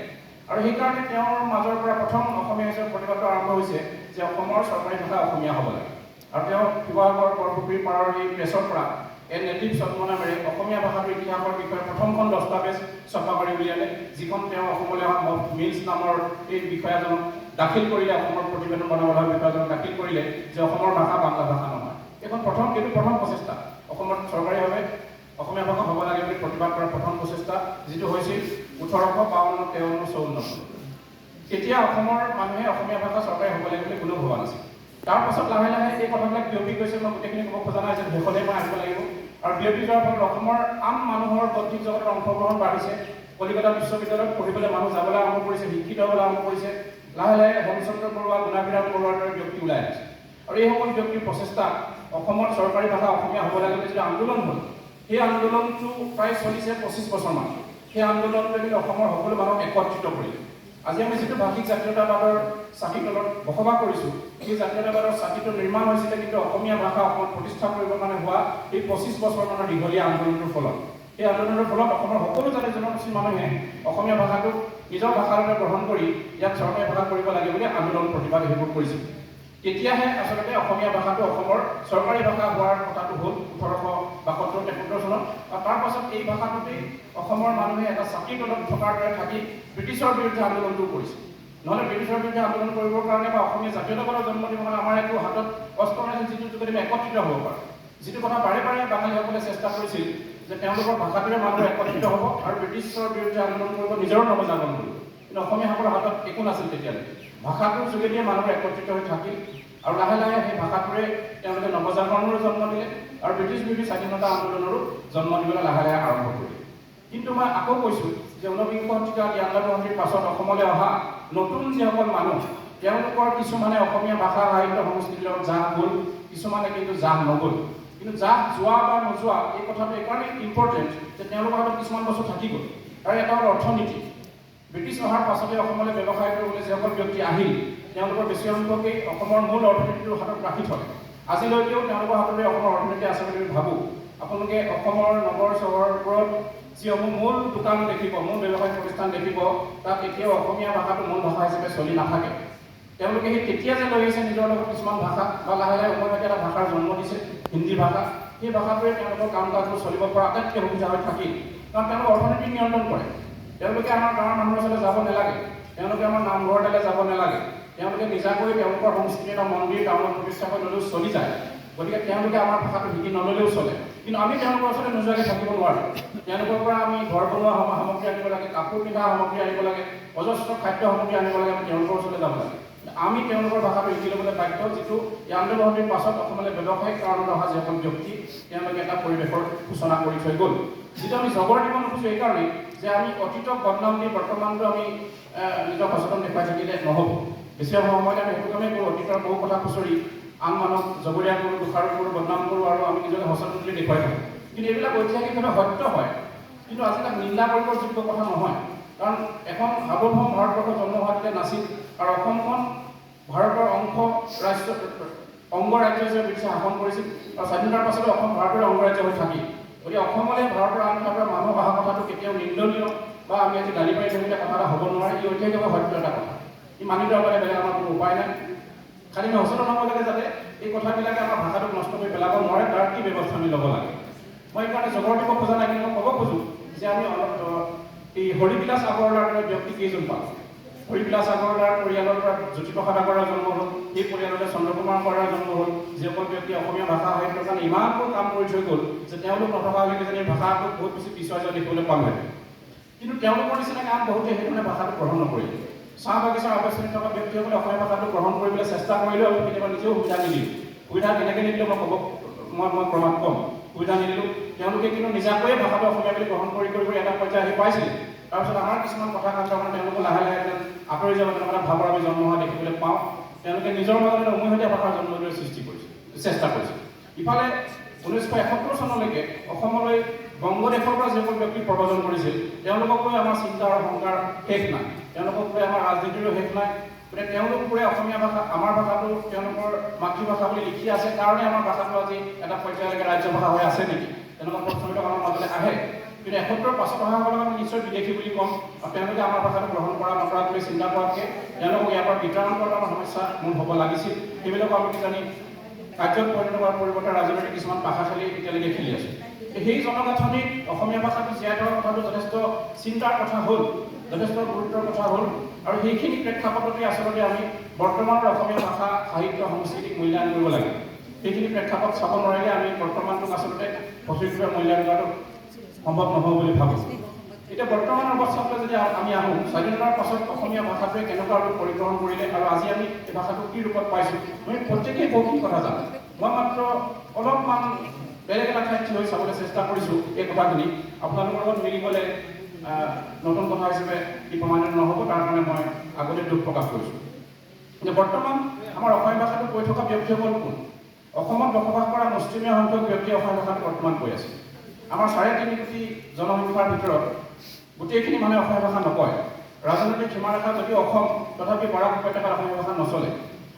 আৰু সেইকাৰণে তেওঁৰ মাজৰ পৰা প্ৰথম অসমীয়া হিচাপে প্ৰতিবাদ আৰম্ভ হৈছে যে অসমৰ চৰকাৰী ভাষা অসমীয়া হ'ব লাগে। আৰু তেওঁ শিৱসাগৰ বৰপুখুৰীৰ পাৰৰ এই প্ৰেছৰ পৰা এ নেটিভ জন্ম নামেৰে অসমীয়া ভাষাটোৰ ইতিহাসৰ বিষয়ে প্ৰথমখন দস্তাবেজ ছপা কৰি উলিয়ালে, যিখন তেওঁ অসমলৈ অহা মিলছ নামৰ এই বিষয়াজনক দাখিল কৰিলে, অসমৰ প্ৰতিবেদন বনাবলৈ বিষয়াজনক দাখিল কৰিলে যে অসমৰ ভাষা বাংলা ভাষা নহয়। এইটো প্ৰথম প্ৰচেষ্টা, অসমত চৰকাৰীভাৱে অসমীয়া ভাষা হ'ব লাগে বুলি প্ৰতিবাদ কৰাৰ প্ৰথম প্ৰচেষ্টা, যিটো হৈছিল 1852, 53, 54। তেতিয়া অসমৰ মানুহে অসমীয়া ভাষা চৰকাৰী হ'ব লাগে বুলি কোনেও ভবা নাছিল। তাৰ পাছত লাহে লাহে এই কথাবিলাক বিয়পি গৈছে। মই গোটেইখিনি ক'ব খোজা নাই যে শেষলৈ মই আহিব লাগিব, আৰু বিয়পি যোৱাৰ ফলত অসমৰ আন মানুহৰ বৌদ্ধিক জগতৰ অংশগ্ৰহণ বাঢ়িছে। কলিকতা বিশ্ববিদ্যালয়ত পঢ়িবলৈ মানুহ যাবলৈ আৰম্ভ কৰিছে, শিক্ষিত হ'বলৈ আৰম্ভ কৰিছে। লাহে লাহে হেমচন্দ্ৰ বৰুৱা, গুণাভিৰাম বৰুৱাৰ দৰে ব্যক্তি ওলাই আহিছে, আৰু এইসকল ব্যক্তিৰ প্ৰচেষ্টা অসমত চৰকাৰী ভাষা অসমীয়া হ'ব লাগে বুলি যিটো আন্দোলন হ'ল, সেই আন্দোলনটো প্ৰায় চলিছে 25 বছৰমান। সেই আন্দোলনটোৱে কিন্তু অসমৰ সকলো মানুহক একত্ৰিত কৰিলে। আজি আমি যিটো ভাষিক জাতীয়তাবাদৰ ছাতিৰ তলত বসবাস কৰিছোঁ, সেই জাতীয়তাবাদৰ ছাতিটো নিৰ্মাণ হৈছিলে কিন্তু অসমীয়া ভাষা অসমত প্ৰতিষ্ঠা কৰিবৰ কাৰণে হোৱা এই 25 বছৰমানৰ দীঘলীয়া আন্দোলনটোৰ ফলত। সেই আন্দোলনৰ ফলত অসমৰ সকলো জাতি জনগোষ্ঠীৰ মানুহে অসমীয়া ভাষাটোক নিজৰ ভাষাৰূপে গ্ৰহণ কৰি ইয়াত চৰকাৰী ভাষা কৰিব লাগে বুলি আন্দোলন প্ৰতিবাদ সেইবোৰ কৰিছিল। তেতিয়াহে আচলতে অসমীয়া ভাষাটো অসমৰ চৰকাৰী ভাষা হোৱাৰ কথাটো হ'ল 1872-73 চনত। আৰু তাৰ পাছত এই ভাষাটোতেই অসমৰ মানুহে এটা ছাতিৰ তলত থকাৰ দৰে থাকি ব্ৰিটিছৰ বিৰুদ্ধে আন্দোলনটো কৰিছিল। নহ'লে ব্ৰিটিছৰ বিৰুদ্ধে আন্দোলন কৰিবৰ কাৰণে বা অসমীয়া জাতীয়তাবাদৰ জন্ম দিবৰ কাৰণে আমাৰ একো হাতত অস্ত্ৰ নাই, যিটো যোগেদি আমি একত্ৰিত হ'ব পাৰোঁ। যিটো কথা বাৰে বাৰে বাঙালীসকলে চেষ্টা কৰিছিল যে তেওঁলোকৰ ভাষাটোৰে মানুহ একত্ৰিত হ'ব আৰু ব্ৰিটিছৰ বিৰুদ্ধে আন্দোলন কৰিব, নিজৰ নৱজাগৰণ কৰিব। কিন্তু অসমীয়াসকলৰ হাতত একো নাছিল তেতিয়ালৈকে। ভাষাটোৰ যোগেদিয়ে মানুহ একত্ৰিত হৈ থাকিল, আৰু লাহে লাহে সেই ভাষাটোৰে তেওঁলোকে নৱজাগৰণৰো জন্ম দিলে, আৰু ব্ৰিটিছ বিৰোধী স্বাধীনতা আন্দোলনৰো জন্ম দিবলৈ লাহে লাহে আৰম্ভ কৰিলে। কিন্তু মই আকৌ কৈছোঁ যে 19বিংশ শতিকাৰ 93 পাছত অসমলৈ অহা নতুন যিসকল মানুহ, তেওঁলোকৰ কিছুমানে অসমীয়া ভাষা সাহিত্য সংস্কৃতিৰ লগত জাহ গ'ল, কিছুমানে কিন্তু জাহ নগ'ল। কিন্তু যাক যোৱা বা নোযোৱা এই কথাটো এইকাৰণে ইম্পৰ্টেণ্ট যে তেওঁলোকৰ হাতত কিছুমান বস্তু থাকি গ'ল। আৰু এটা হ'ল অৰ্থনীতি। ব্ৰিটিছ অহাৰ পাছতে অসমলৈ ব্যৱসায় কৰিবলৈ যিসকল ব্যক্তি আহিল তেওঁলোকৰ বেছি সংখ্যকেই অসমৰ মূল অৰ্থনীতিটো হাতত ৰাখি থলে। আজিলৈকেও তেওঁলোকৰ হাততে অসমৰ অৰ্থনীতি আছে বুলি আমি ভাবোঁ। আপোনালোকে অসমৰ নগৰ চহৰবোৰত যিসমূহ মূল দোকান দেখিব, মূল ব্যৱসায়িক প্ৰতিষ্ঠান দেখিব, তাত এতিয়াও অসমীয়া ভাষাটো মূল ভাষা হিচাপে চলি নাথাকে। তেওঁলোকে সেই তেতিয়া যে লৈ আহিছে নিজৰ লগত কিছুমান ভাষা বা লাহে লাহে অসমীয়া এটা ভাষাৰ জন্ম দিছে, হিন্দী ভাষা। সেই ভাষাটোৱে তেওঁলোকৰ কাম কাজবোৰ চলিব পৰা আটাইতকৈ সুবিধা হৈ থাকিল। কাৰণ তেওঁলোকে অৰ্থনীতি নিয়ন্ত্ৰণ কৰে। তেওঁলোকে আমাৰ গাঁৱৰ মানুহৰ ওচৰলৈ যাব নালাগে, তেওঁলোকে আমাৰ নামঘৰলৈ যাব নালাগে, তেওঁলোকে নিজাকৈ তেওঁলোকৰ সংস্কৃতি এটা মন্দিৰ টাউনত প্ৰতিষ্ঠা কৰি ল'লেও চলি যায়। গতিকে তেওঁলোকে আমাৰ ভাষাটো শিকি নল'লেও চলে। কিন্তু আমি তেওঁলোকৰ ওচৰতে নোযোৱাকৈ থাকিব নোৱাৰোঁ। তেওঁলোকৰ পৰা আমি ঘৰ বনোৱা সামগ্ৰী আনিব লাগে, কাপোৰ পিন্ধা সামগ্ৰী আনিব লাগে, অজস্ৰ খাদ্য সামগ্ৰী আনিব লাগে, আমি তেওঁলোকৰ ওচৰলৈ যাব লাগে। আমি তেওঁলোকৰ ভাষাটো শিকি ল'বলৈ বাধ্য, যিটো এই আন্দোলনৰ পাছত অসমলৈ ব্যৱসায়িক কাৰণত অহা যিসকল ব্যক্তি তেওঁলোকে এটা পৰিৱেশৰ সূচনা কৰি থৈ গ'ল। যিটো আমি জগৰ দিব নোখোজোঁ এইকাৰণেই যে আমি অতীতক বদনাম দি বৰ্তমানটো আমি নিজক সচেতন দেখুৱাই থাকিলে নহ'ব। বেছি সময়ত আমি সেইটো কামেই কৰোঁ, অতীতৰ বহু কথা খুচৰি আন মানুহক জগৰীয়া কৰোঁ, দোষাৰোপ কৰোঁ, বদনাম কৰোঁ আৰু আমি নিজকে সচেতন বুলি দেখুৱাই থাকোঁ। কিন্তু এইবিলাক ঐতিহাসিকভাৱে সত্য হয়, কিন্তু আজিকালি নিন্দা কৰিবৰ যোগ্য কথা নহয়। কাৰণ এখন সাৰ্বভৌম ভাৰতবৰ্ষ জন্ম হোৱাতে নাছিল আৰু অসমখন ভাৰতৰ অংগৰাজ্য হিচাপে ব্ৰিটিছে শাসন কৰিছিল আৰু স্বাধীনতাৰ পাছতে অসম ভাৰতৰ অংগৰাজ্য হৈ থাকিল। গতিকে অসমলৈ ভাৰতৰ আন ঠাইৰ পৰা মানুহ অহা কথাটো কেতিয়াও নিন্দনীয় বা আমি আজি গালি পাৰি থাকিলে কথা এটা হ'ব নোৱাৰে। ই ঐতিহাসিকভাৱে সত্য এটা কথা, ই মানি ল'বলৈ বেলেগ আমাৰ কোনো উপায় নাই। খালি আমি সচেতন হ'ব লাগে যাতে এই কথাবিলাকে আমাৰ ভাষাটোক নষ্ট কৰি পেলাব নোৱাৰে, তাৰ কি ব্যৱস্থা আমি ল'ব লাগে। মই এইকাৰণে জগৰ দিব খোজা নাই, কিন্তু মই ক'ব খোজোঁ যে আমি এই হৰিবিলাস আগৰৱালাৰ দৰে ব্যক্তি কেইজন পাওঁ। হৰিবিলাস আগৰৱালাৰ পৰিয়ালৰ পৰা জ্যোতিপ্ৰসাদ আগৰৱালাৰ জন্ম হ'ল, সেই পৰিয়ালতে চন্দ্ৰকুমাৰ আগৰৱালাৰ জন্ম হ'ল, যিসকল ব্যক্তি অসমীয়া ভাষা সাহিত্যৰ কাৰণে ইমানবোৰ কাম কৰি থৈ গ'ল যে তেওঁলোক নথকা হ'লে কিজানি ভাষাটোক বহুত বেছি পিছুৱাই যোৱা দেখিবলৈ পালোহেঁতেন। কিন্তু তেওঁলোকৰ নিচিনা কাম বহুতে সেইধৰণে ভাষাটো গ্ৰহণ নকৰিলে। চাহ বাগিচাৰ অৱস্থিত থকা ব্যক্তিসকলে অসমীয়া ভাষাটো গ্ৰহণ কৰিবলৈ চেষ্টা কৰিলেও আমি কেতিয়াবা নিজেও সুবিধা নিদিলোঁ। সুবিধা কেনেকৈ নিদিলেও মই প্ৰমাণ ক'ম। সুবিধা নিদিলোঁ, তেওঁলোকে কিন্তু নিজাকৈয়ে ভাষাটো অসমীয়া বুলি গ্ৰহণ কৰি এটা পৰ্যায় আহি পাইছিলে। তাৰপিছত আমাৰ কিছুমান কথা কাজৰ কাৰণে তেওঁলোকে লাহে লাহে আঁতৰি যাব তেনেকুৱা ভাৱৰ আমি জন্ম হোৱা দেখিবলৈ পাওঁ। তেওঁলোকে নিজৰ মাজতে উমৈহতীয়া ভাষাৰ জন্ম দিবলৈ চেষ্টা কৰিছে। ইফালে 1971 চনলৈকে অসমলৈ বংগদেশৰ পৰা যিসকল ব্যক্তি প্ৰব্ৰজন কৰিছিল তেওঁলোকক লৈ আমাৰ চিন্তা আৰু শংকাৰ শেষ নাই, তেওঁলোকক লৈ আমাৰ ৰাজনীতিৰো শেষ নাই। গতিকে তেওঁলোকবোৰে অসমীয়া ভাষা আমাৰ ভাষাটো তেওঁলোকৰ মাতৃভাষা বুলি লিখি আছে কাৰণে আমাৰ ভাষাটো আজি এটা পৰ্যায়লৈকে ৰাজ্য ভাষা হৈ আছে নেকি তেনেকুৱা প্ৰশ্নবিলাক আমাৰ মাজলৈ আহে। কিন্তু 71 পাছত অহাসকলক আমি নিশ্চয় বিদেশী বুলি ক'ম আৰু তেওঁলোকে আমাৰ ভাষাটো গ্ৰহণ কৰা নকৰাকৈ চিন্তা কৰাতকৈ তেওঁলোকক ইয়াৰ পৰা বিতৰণ কৰাৰ সমস্যা মূল হ'ব লাগিছিল। সেইবিলাকো আমি কিজানি কাৰ্যত পৰিণত হোৱাৰ পৰিৱৰ্তে ৰাজনৈতিক কিছুমান পাশাশালী এতিয়ালৈকে খেলি আছে। সেই জনগাঁথনিত অসমীয়া ভাষাটো জীয়াই থকাৰ কথাটো যথেষ্ট চিন্তাৰ কথা হ'ল, যথেষ্ট গুৰুত্বৰ কথা হ'ল আৰু সেইখিনি প্ৰেক্ষাপটতে আচলতে আমি বৰ্তমানৰ অসমীয়া ভাষা সাহিত্য সংস্কৃতিক মূল্যায়ন কৰিব লাগে। সেইখিনি প্ৰেক্ষাপট চাব নোৱাৰিলে আমি বৰ্তমানটোক আচলতে সঠিকভাৱে মূল্যায়ন কৰাটো সম্ভৱ নহ'ব বুলি ভাবোঁ। এতিয়া বৰ্তমান অৱস্থালৈ যদি আমি আহোঁ, স্বাধীনতাৰ পাছত অসমীয়া ভাষাটোৱে কেনেকুৱা ৰূপ পৰিগ্ৰহণ কৰিলে আৰু আজি আমি এই ভাষাটো কি ৰূপত পাইছোঁ, মই প্ৰত্যেকেই বহুখিনি কথা জানো। মই মাত্ৰ অলপমান বেলেগ এটা ঠাইত লৈ চাবলৈ চেষ্টা কৰিছোঁ এই কথাখিনি। আপোনালোকৰ লগত মিলি গ'লে নতুন কথা হিচাপে ই প্ৰমাণিত নহ'ব, তাৰ কাৰণে মই আগতে দুখ প্ৰকাশ কৰিছোঁ। যে বৰ্তমান আমাৰ অসমীয়া ভাষাটো কৈ থকা ব্যক্তিসকল কোন? অসমত বসবাস কৰা মুষ্টিমেয় সংখ্যক ব্যক্তিয়ে অসমীয়া ভাষাটো বৰ্তমান কৈ আছে। আমাৰ 3.5 কোটি জনসংখ্যাৰ ভিতৰত গোটেইখিনি মানুহে অসমীয়া ভাষা নকয়। ৰাজনৈতিক সীমাৰেখা যদিও অসম, তথাপি বৰাক উপত্যকাত অসমীয়া ভাষা নচলে।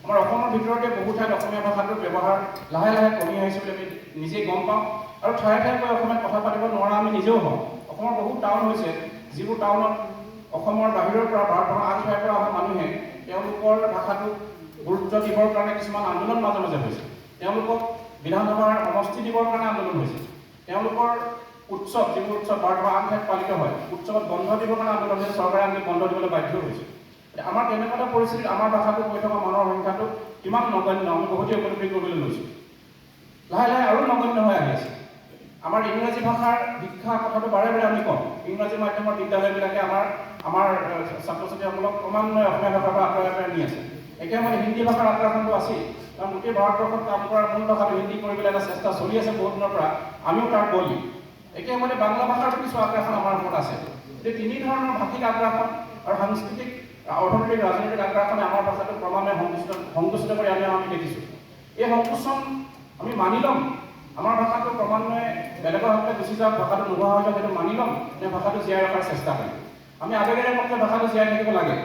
আমাৰ অসমৰ ভিতৰতে বহু ঠাইত অসমীয়া ভাষাটোৰ ব্যৱহাৰ লাহে লাহে কমি আহিছে বুলি আমি নিজেই গম পাওঁ আৰু ঠায়ে ঠায়ে গৈ অসমীয়াত কথা পাতিব নোৱাৰা আমি নিজেও হওঁ। অসমৰ বহুত টাউন হৈছে, যিবোৰ টাউনত অসমৰ বাহিৰৰ পৰা ভাৰতৰ আন ঠাইৰ পৰা অহা মানুহে তেওঁলোকৰ ভাষাটোক গুৰুত্ব দিবৰ কাৰণে কিছুমান আন্দোলন মাজে মাজে হৈছে। তেওঁলোকক বিধানসভাৰ সমষ্টি দিবৰ কাৰণে আন্দোলন হৈছে। তেওঁলোকৰ উৎসৱ, যিবোৰ উৎসৱ ভাৰতৰ আন ঠাইত পালিত হয়, উৎসৱত বন্ধ দিবৰ কাৰণে আন্দোলন হৈছে, চৰকাৰে আমি বন্ধ দিবলৈ বাধ্য হৈছে। আমাৰ তেনেকুৱা এটা পৰিস্থিতিত আমাৰ ভাষাটো কৈ থকা মানুহৰ সংখ্যাটো কিমান নগণ্য আমি বহুতেই উপলব্ধি কৰিবলৈ লৈছোঁ। লাহে লাহে আৰু নগণ্য হৈ আহি আছে। আমাৰ ইংৰাজী ভাষাৰ শিক্ষা কথাটো বাৰে বাৰে আমি কওঁ। ইংৰাজী মাধ্যমৰ বিদ্যালয়বিলাকে আমাৰ ছাত্ৰ ছাত্ৰীসকলক ক্ৰমান্বয়ে অসমীয়া ভাষাৰ পৰা আঁতৰাই নি আছে। একেবাৰে হিন্দী ভাষাৰ আগ্ৰাসনটো আছেই, কাৰণ গোটেই ভাৰতবৰ্ষত কাম কৰাৰ মূল ভাষাটো হিন্দী কৰিবলৈ এটা চেষ্টা চলি আছে বহুত দিনৰ পৰা, আমিও তাৰ বলি। একেবাৰে বাংলা ভাষাৰ কিছু আগ্ৰাসন আমাৰ ওপৰত আছে। এই তিনি ধৰণৰ ভাষিক আগ্ৰাসন আৰু সাংস্কৃতিক অৰ্থনৈতিক ৰাজনৈতিক আগ্ৰাসনে আমাৰ ভাষাটো ক্ৰমান্বয়ে সংকুচিত কৰি আমি দেখিছোঁ। এই সংকোচন আমি মানি ল'ম আমাৰ ভাষাটো ক্ৰমান্বয়ে বেলেগৰ হাতলৈ গুচি যাওক, ভাষাটো নোহোৱা হৈ যাওক, সেইটো মানি ল'ম নে ভাষাটো জীয়াই ৰখাৰ চেষ্টা কৰিম? আমি আৱেগেৰে মতে ভাষাটো জীয়াই থাকিব লাগে,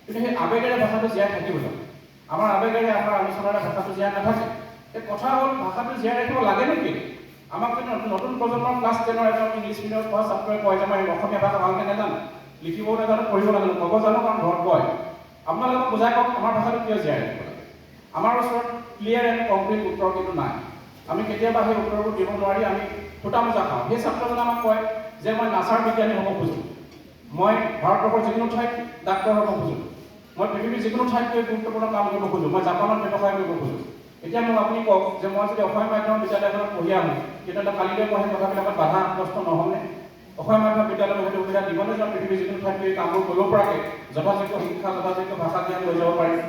কিন্তু সেই আৱেগেৰে ভাষাটো জীয়াই থাকিব লাগে। আমাৰ আৱেগেৰে আমাৰ আলোচনাৰে ভাষাটো জীয়াই নাথাকে। এই কথা হ'ল ভাষাটো জীয়াই ৰাখিব লাগে নেকি? আমাক যদি নতুন প্ৰজন্মৰ ক্লাছ 10ৰ এজন ইংলিছ মিডিয়ামত পঢ়া ছাত্ৰই কয় যে মই অসমীয়া ভাষা ভালকৈ নাজানো, লিখিবও নাজানো, পঢ়িব নাজানো, ক'ব জানো কাৰণ ঘৰত কয়, আপোনালোকক বুজাই কওক আমাৰ ভাষাটো কিয় জীয়াই ৰাখিব লাগে? আমাৰ ওচৰত ক্লিয়াৰ এণ্ড কংক্ৰিট উত্তৰ কিন্তু নাই। আমি কেতিয়াবা সেই উত্তৰবোৰ দিব নোৱাৰি আমি ফুটা মোজা খাওঁ। সেই ছাত্ৰজনে আমাক কয় যে মই নাচাৰ বিজ্ঞানী হ'ব খোজোঁ, মই ভাৰতবৰ্ষৰ যিকোনো ঠাইত ডাক্তৰ হ'ব খোজোঁ, মই পৃথিৱীৰ যিকোনো ঠাইত গৈ গুৰুত্বপূৰ্ণ কাম কৰিব খোজোঁ, মই জাপানত ব্যৱসায় কৰিব খোজোঁ। এতিয়া মোক আপুনি কওক যে মই যদি অসমীয়া মাধ্যমৰ বিদ্যালয়খনত পঢ়ি আহোঁ, তেতিয়াহ'লে কালিলৈ মই সেই কথাবিলাকত বাধাগ্ৰস্ত নহ'মনে? অসমীয়া মাধ্যমৰ বিদ্যালয়ত সেইটো সুবিধা দিবনে যে পৃথিৱীৰ যিকোনো ঠাইত গৈ কামবোৰ কৰিব পৰাকৈ যথাযোগ্য শিক্ষা, যথাযোগ্য ভাষা জ্ঞান লৈ যাব পাৰিম?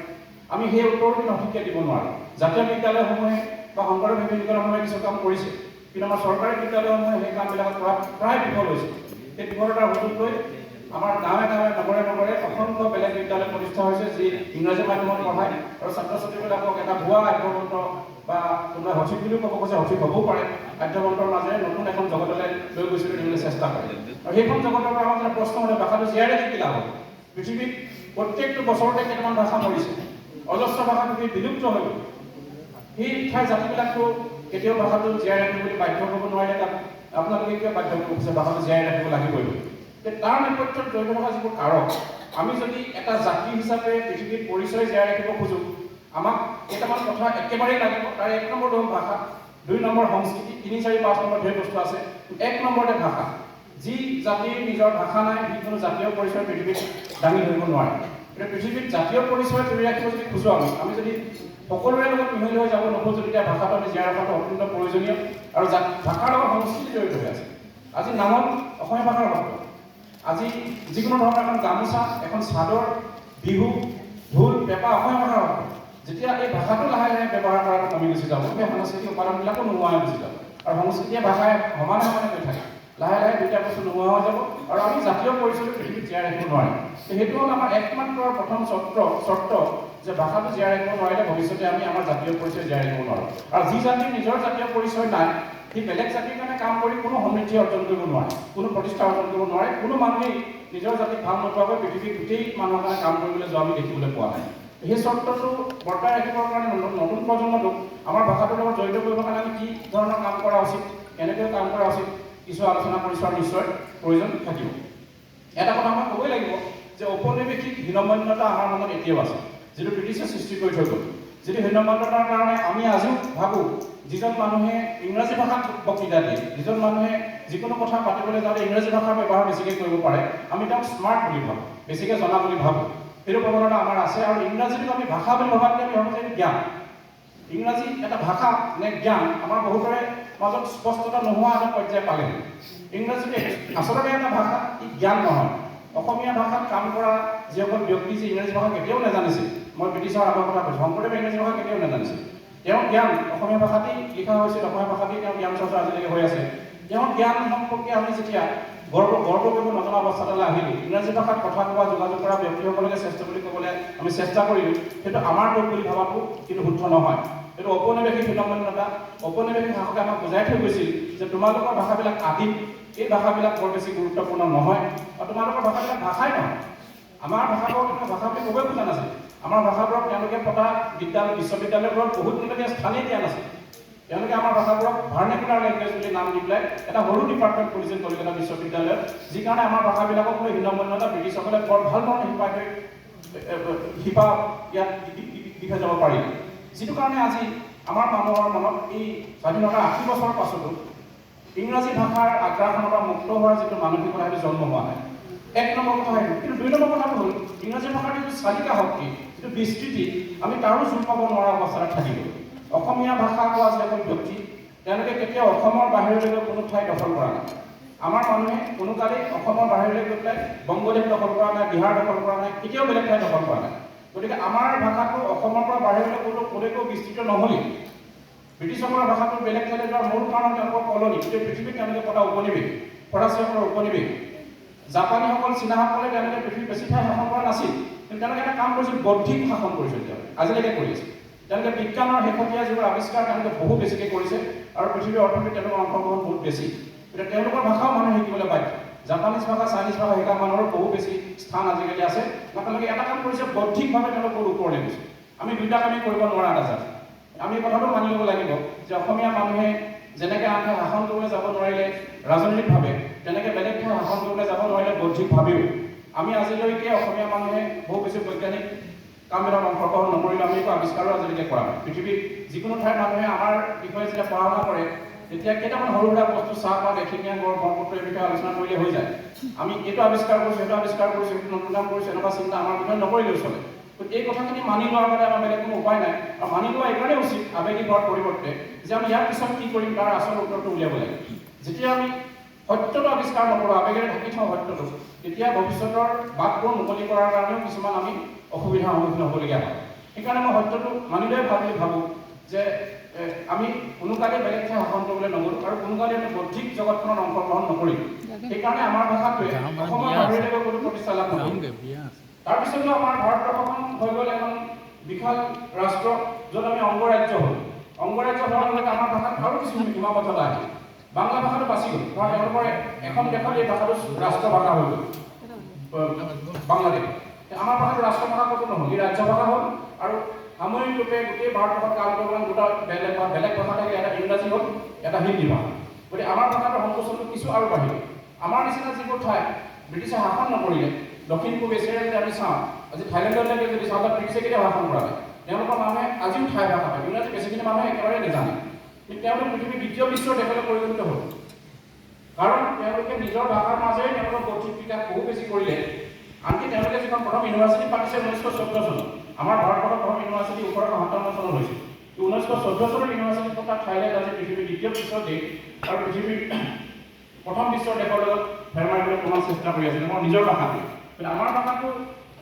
আমি সেই উত্তৰটো সঠিককৈ দিব নোৱাৰোঁ। জাতীয় বিদ্যালয়সমূহে বা শংকৰদেৱ শিশু বিদ্যালয়সমূহে কিছু কাম কৰিছে, কিন্তু আমাৰ চৰকাৰী বিদ্যালয়সমূহে সেই কামবিলাকত প্ৰায় বিফল হৈছে। সেই বিফলতাৰ সুযোগ লৈ আমাৰ গাঁৱে গাঁৱে নগৰে নগৰে অসংখ্য বেলেগ বিদ্যালয় প্ৰতিষ্ঠা হৈছে, যি ইংৰাজী মাধ্যমত পঢ়ায় আৰু ছাত্ৰ ছাত্ৰীবিলাকক এটা ভুৱা আদ্যবন্ত বা কোনোবাই সঠিক বুলিও ক'ব কৈছে, সঠিক হ'বও পাৰে, আদ্যবন্তৰ মাজেৰে নতুন এখন জগতলৈ লৈ গৈছিলোঁ দিবলৈ চেষ্টা কৰে। আৰু সেইখন জগতৰ পৰা আমাৰ প্ৰশ্ন হ'লে ভাষাটো জীয়াই ৰাখি কি লাভ হ'ব? পৃথিৱীত প্ৰত্যেকটো বছৰতে কেইটামান ভাষা মৰিছে, অজস্ৰ ভাষা পৃথিৱীত বিলুপ্ত হৈ গ'ল। সেই ঠাইৰ জাতিবিলাকতো কেতিয়াও ভাষাটো জীয়াই ৰাখিব বুলি বাধ্য কৰিব নোৱাৰিলে, তাত আপোনালোকে কিয় বাধ্য কৰিব কৈছে ভাষাটো জীয়াই ৰাখিব লাগিবই? তাৰ নেপথ্যত জড়িত থকা যিবোৰ কাৰক, আমি যদি এটা জাতি হিচাপে পৃথিৱীত পৰিচয় জীয়াই ৰাখিব খোজোঁ, আমাক কেইটামান কথা একেবাৰেই লাগিব। তাৰ 1 নম্বৰটো হ'ল ভাষা, 2 নম্বৰ সংস্কৃতি, 3, 4, 5 নম্বৰ ধেৰ বস্তু আছে। 1 নম্বৰতে ভাষা। যি জাতিৰ নিজৰ ভাষা নাই, সি কোনো জাতীয় পৰিচয় পৃথিৱীত দাঙি ধৰিব নোৱাৰে। এতিয়া পৃথিৱীত জাতীয় পৰিচয় ধৰি ৰাখিব যদি খোজোঁ, আমি যদি সকলোৰে লগত মিহলি হৈ যাব নোখোজোঁ, তেতিয়া ভাষাটো আমি জীয়াই ৰখাটো অত্যন্ত প্ৰয়োজনীয়। আৰু ভাষাৰ লগত সংস্কৃতি জড়িত হৈ আছে। আজি নামত অসমীয়া ভাষাৰ শব্দ, আজি যিকোনো ধৰণৰ এখন গামোচা, এখন চাদৰ, বিহু, ঢোল, পেঁপা অসমীয়া ভাষাৰ শব্দ। যেতিয়া এই ভাষাটো লাহে লাহে ব্যৱহাৰ কৰাটো কমি গুচি যাব, সেই সাংস্কৃতিক উপাদানবিলাকো নোহোৱা হৈ গুচি যাব। আৰু সংস্কৃতিয়ে ভাষাই সমানে সমানে গৈ থাকে, লাহে লাহে দুইটা বস্তু নোহোৱা হৈ যাব আৰু আমি জাতীয় পৰিচয়টো পৃথিৱীত জীয়াই ৰাখিব নোৱাৰিম। সেইটো হ'ল আমাৰ একমাত্ৰ প্ৰথম চৰ্ত যে ভাষাটো জীয়াই ৰাখিব নোৱাৰিলে ভৱিষ্যতে আমি আমাৰ জাতীয় পৰিচয় জীয়াই ৰাখিব নোৱাৰোঁ। আৰু যি জাতিৰ নিজৰ জাতীয় পৰিচয় নাই, সি বেলেগ জাতিৰ কাৰণে কাম কৰি কোনো সমৃদ্ধি অৰ্জন কৰিব নোৱাৰে, কোনো প্ৰতিষ্ঠা অৰ্জন কৰিব নোৱাৰে। কোনো মানুহেই নিজৰ জাতিক ভাল নোপোৱাকৈ পৃথিৱীৰ গোটেই মানুহৰ কাৰণে কাম কৰিবলৈ যোৱা আমি দেখিবলৈ পোৱা নাই। সেই চৰ্তটো বৰ্তাই ৰাখিবৰ কাৰণে নতুন প্ৰজন্মটোক আমাৰ ভাষাটোৰ লগত জড়িত কৰিবৰ কাৰণে আমি কি ধৰণৰ কাম কৰা উচিত, কেনেকৈ কাম কৰা উচিত, কিছু আলোচনা কৰি চোৱাৰ নিশ্চয় প্ৰয়োজন থাকিব। এটা কথা মই ক'বই লাগিব যে ঔপনিৱেশিক হীনমন্যতা আমাৰ মনত এতিয়াও আছে, যিটো ব্ৰিটিছে সৃষ্টি কৰি থৈ গ'ল। যিটো হীনমন্যতাৰ কাৰণে আমি আজিও ভাবোঁ, যিজন মানুহে ইংৰাজী ভাষাত বক্তৃতা দিয়ে, যিজন মানুহে যিকোনো কথা পাতিবলৈ যাওঁতে ইংৰাজী ভাষাৰ ব্যৱহাৰ বেছিকৈ কৰিব পাৰে, আমি তেওঁক স্মাৰ্ট বুলি ভাবোঁ, বেছিকৈ জনা বুলি ভাবোঁ। সেইটো প্ৰৱণতা আমাৰ আছে। আৰু ইংৰাজীটোক আমি ভাষা বুলি ভবাতকৈ আমি ভাবোঁ যে জ্ঞান। ইংৰাজী এটা ভাষা নে জ্ঞান, আমাৰ বহুতৰে মাজত স্পষ্টতা নোহোৱা এটা পৰ্যায় পালে। ইংৰাজীটো আচলতে এটা ভাষা, ই জ্ঞান নহয়। অসমীয়া ভাষাত কাম কৰা যিসকল ব্যক্তি যে ইংৰাজী ভাষা কেতিয়াও নাজানিছিল, মই ব্ৰিটিছৰ আগৰ কথা কৈছোঁ, শংকৰদেৱে ইংৰাজী ভাষা কেতিয়াও নাজানিছিল। তেওঁৰ জ্ঞান অসমীয়া ভাষাতেই লিখা হৈছিল, অসমীয়া ভাষাতেই তেওঁৰ জ্ঞান চৰ্চা আজিলৈকে হৈ আছে। তেওঁৰ জ্ঞান সম্পৰ্কে আমি যেতিয়া গৰ্ব কৰিব নজনা অৱস্থালৈ আহিলোঁ, ইংৰাজী ভাষাত কথা কোৱা, যোগাযোগ কৰা ব্যক্তিসকলকে শ্ৰেষ্ঠ বুলি ক'বলৈ আমি চেষ্টা কৰিলোঁ, সেইটো আমাৰ দোষ বুলি ভবাটো কিন্তু শুদ্ধ নহয়। এইটো ঔপনিৱেশিক হীনমন্যতা। ঔপনিৱেশিক শাসকে আমাক বুজাই থৈ গৈছিল যে তোমালোকৰ ভাষাবিলাক আদিম, এই ভাষাবিলাক বৰ বেছি গুৰুত্বপূৰ্ণ নহয়, আৰু তোমালোকৰ ভাষাবিলাক ভাষাই নহয়। আমাৰ ভাষাবোৰক তেনেকুৱা ভাষা বুলি ক'বই খোজা নাছিল। আমাৰ ভাষাবোৰক তেওঁলোকে পতা বিদ্যালয়, বিশ্ববিদ্যালয়বোৰত বহুত লোকে স্থানেই দিয়া নাছিল। তেওঁলোকে আমাৰ ভাষাবোৰক ভাৰ্নেকুলাৰ লেংগুৱেজ বুলি নাম দি পেলাই এটা সৰু ডিপাৰ্টমেণ্ট খুলিছিল কলিকতা বিশ্ববিদ্যালয়ত, যি কাৰণে আমাৰ ভাষাবিলাকক লৈ হীনমন্যতা ব্ৰিটিছসকলে বৰ ভাল ধৰণে শিপা ইয়াত দি থৈ যাব পাৰিলে। যিটো কাৰণে আজি আমাৰ মানুহৰ মনত এই স্বাধীনতাৰ 80 বছৰৰ পাছতো ইংৰাজী ভাষাৰ আগ্ৰাসনৰ পৰা মুক্ত হোৱাৰ যিটো মানসিকতা, সেইটো জন্ম হোৱা নাই। 1 নম্বৰ কথা সেইটো। কিন্তু 2 নম্বৰ কথাটো হ'ল ইংৰাজী ভাষাৰ যিটো চালিকা শক্তি, যিটো বিস্তৃতি, আমি তাৰো জোৰ পাব নোৱাৰা অৱস্থাত থাকিব। অসমীয়া ভাষা কোৱা যিসকল ব্যক্তি, তেওঁলোকে কেতিয়াও অসমৰ বাহিৰলৈ গৈ কোনো ঠাই দখল কৰা নাই। আমাৰ মানুহে কোনো কালেই অসমৰ বাহিৰলৈ গৈ পেলাই বংগদেশ দখল কৰা নাই, বিহাৰ দখল কৰা নাই, কেতিয়াও বেলেগ ঠাই দখল কৰা নাই। গতিকে আমাৰ ভাষাটো অসমৰ পৰা বাহিৰলৈ ক'লৈকো বিস্তৃত নহ'লেই। ব্ৰিটিছসকলৰ ভাষাটো বেলেগ ঠাইলৈ যোৱাৰ মূল কাৰণ তেওঁলোকৰ কলনী, গোটেই পৃথিৱীত তেওঁলোকে পতা উপনিৱেশ, ফৰাচীসকলৰ উপনিৱেশ। জাপানীসকল, চীনাসকলে তেওঁলোকে পৃথিৱীৰ বেছি ঠাই শাসন কৰা নাছিল, কিন্তু তেওঁলোকে এটা কাম কৰিছিল, বৌদ্ধিক শাসন কৰিছিল। তেওঁলোকে আজিলৈকে কৰি আছে। তেওঁলোকে বিজ্ঞানৰ শেহতীয়া যিবোৰ আৱিষ্কাৰ তেওঁলোকে বহু বেছিকৈ কৰিছে আৰু পৃথিৱীৰ অৰ্থনীতিত তেওঁলোকৰ অংশগ্ৰহণ বহুত বেছি। এতিয়া তেওঁলোকৰ ভাষাও মানুহে শিকিবলৈ পায়। জাপানীজ ভাষা, চাইনিজ ভাষা শিকা মানুহৰ বহু বেছি স্থান আজিকালি আছে। তেওঁলোকে এটা কাম কৰিছে, বৌদ্ধিকভাৱে তেওঁলোক বহুত ওপৰলৈ গৈছে। আমি দুইটা কামেই কৰিব নোৱাৰা নাযায়। আমি কথাটো মানি ল'ব লাগিব যে অসমীয়া মানুহে যেনেকৈ আন ঠাই শাসন কৰিবলৈ যাব নোৱাৰিলে ৰাজনৈতিকভাৱে, তেনেকৈ বেলেগ ঠাই শাসন কৰিবলৈ যাব নোৱাৰিলে বৌদ্ধিকভাৱেও। আমি আজিলৈকে অসমীয়া মানুহে বহু বেছি বৈজ্ঞানিক কামবিলাক অংশগ্ৰহণ নকৰিলে আমি একো আৱিষ্কাৰো আজিলৈকে কৰা নাই। পৃথিৱীত যিকোনো ঠাইৰ মানুহে আমাৰ বিষয়ে যেতিয়া পঢ়া শুনা কৰে, তেতিয়া কেইটামান সৰু সুৰা বস্তু চাহপাত, এশিঙীয়া গড়, ব্ৰহ্মপুত্ৰ এই বিষয়ে আলোচনা কৰিলে হৈ যায়। আমি এইটো আৱিষ্কাৰ কৰিছোঁ, সেইটো আৱিষ্কাৰ কৰিছোঁ, সেইটো নতুন কাম কৰিছোঁ, এনেকুৱা চিন্তা আমাৰ বিষয়ে নকৰিলেও চলে। গতিকে এই কথাখিনি মানি লোৱাৰ কাৰণে আমাৰ বেলেগ কোনো উপায় নাই। আৰু মানি লোৱা এইকাৰণেই উচিত আৱেগিক হোৱাৰ পৰিৱৰ্তে যে আমি ইয়াৰ পিছত কি কৰিম তাৰ আচল উত্তৰটো উলিয়াব লাগে। যেতিয়া আমি সত্যটো আৱিষ্কাৰ নকৰোঁ, আৱেগেৰে ঢাকি থওঁ সত্যটো, তেতিয়া ভৱিষ্যতৰ বাটবোৰ মুকলি কৰাৰ কাৰণেও কিছুমান আমি অসুবিধাৰ সন্মুখীন হ'বলগীয়া হয়। সেইকাৰণে মই সত্যটো মানি লৈ ভাবোঁ যে আমি কোনো কালে বেলেগ ঠাই শাসন কৰিবলৈ নগ'লোঁ আৰু কোনো কালে আমি বৌদ্ধিক জগতখনত অংশগ্ৰহণ নকৰিম। সেইকাৰণে আমাৰ ভাষাটোৱে অসমৰ বাহিৰলৈ কোনো প্ৰতিষ্ঠা লাভ নকৰিলে। তাৰপিছতো আমাৰ ভাৰতবৰ্ষখন হৈ গ'ল এখন বিশাল ৰাষ্ট্ৰ, য'ত আমি অংগৰাজ্য হ'ল। অংগৰাজ্য হোৱাৰ লগে আমাৰ ভাষাত আৰু কিছু সীমাবদ্ধতা আহিল। বাংলা ভাষাটো বাচি গ'ল, কাৰণ তেওঁলোকৰ এখন দেশত এই ভাষাটো ৰাষ্ট্ৰ ভাষা হৈ গ'ল, বাংলাদেশ। আমাৰ ভাষাটো ৰাষ্ট্ৰ ভাষা ক'তো নহ'ল, ই ৰাজ্য ভাষা হ'ল। আৰু সামূহিকৰূপে গোটেই ভাৰতবৰ্ষত কাম কৰিবলৈ দুটা বেলেগ ভাষা থাকে, এটা ইংৰাজী হ'ল, এটা হিন্দী ভাষা। গতিকে আমাৰ ভাষাটোৰ সংকোচনটো কিছু আৰু বাঢ়িল। আমাৰ নিচিনা যিবোৰ ঠাই ব্ৰিটিছে শাসন নকৰিলে, দক্ষিণ পূব এছিয়াৰ যদি আমি চাওঁ, আজি থাইলেণ্ডলৈকে যদি চাওঁ, তাত ব্ৰিটিছে কেতিয়াও শাসন কৰা নাই। তেওঁলোকৰ মানুহে আজিও ঠাই ভাষা পায়, ইংৰাজী বেছিখিনি মানুহে একেবাৰে নাজানে। কিন্তু তেওঁলোক পৃথিৱীৰ দ্বিতীয় বিশ্বৰ দেশলৈ পৰিগণিত হ'ল, কাৰণ তেওঁলোকে নিজৰ ভাষাৰ মাজেৰে তেওঁলোকৰ বৌদ্ধিক বিকাশ বহু বেছি কৰিলে। আনকি তেওঁলোকে যিখন প্ৰথম ইউনিভাৰ্চিটি পাতিছে 1914 চনত, আমাৰ ভাৰতবৰ্ষৰ প্ৰথম ইউনিভাৰ্চিটি 1857 চনত হৈছিল। 1914 চনৰ ইউনিভাৰ্চিটি পতা থাইলেণ্ড আজি পৃথিৱীৰ দ্বিতীয় বিশ্বৰ দেশ আৰু পৃথিৱীৰ প্ৰথম বিশ্বৰ দেশৰ লগত ফেৰ মাৰিবলৈ তোমাৰ চেষ্টা কৰি আছে মোৰ নিজৰ ভাষাটো। কিন্তু আমাৰ ভাষাটো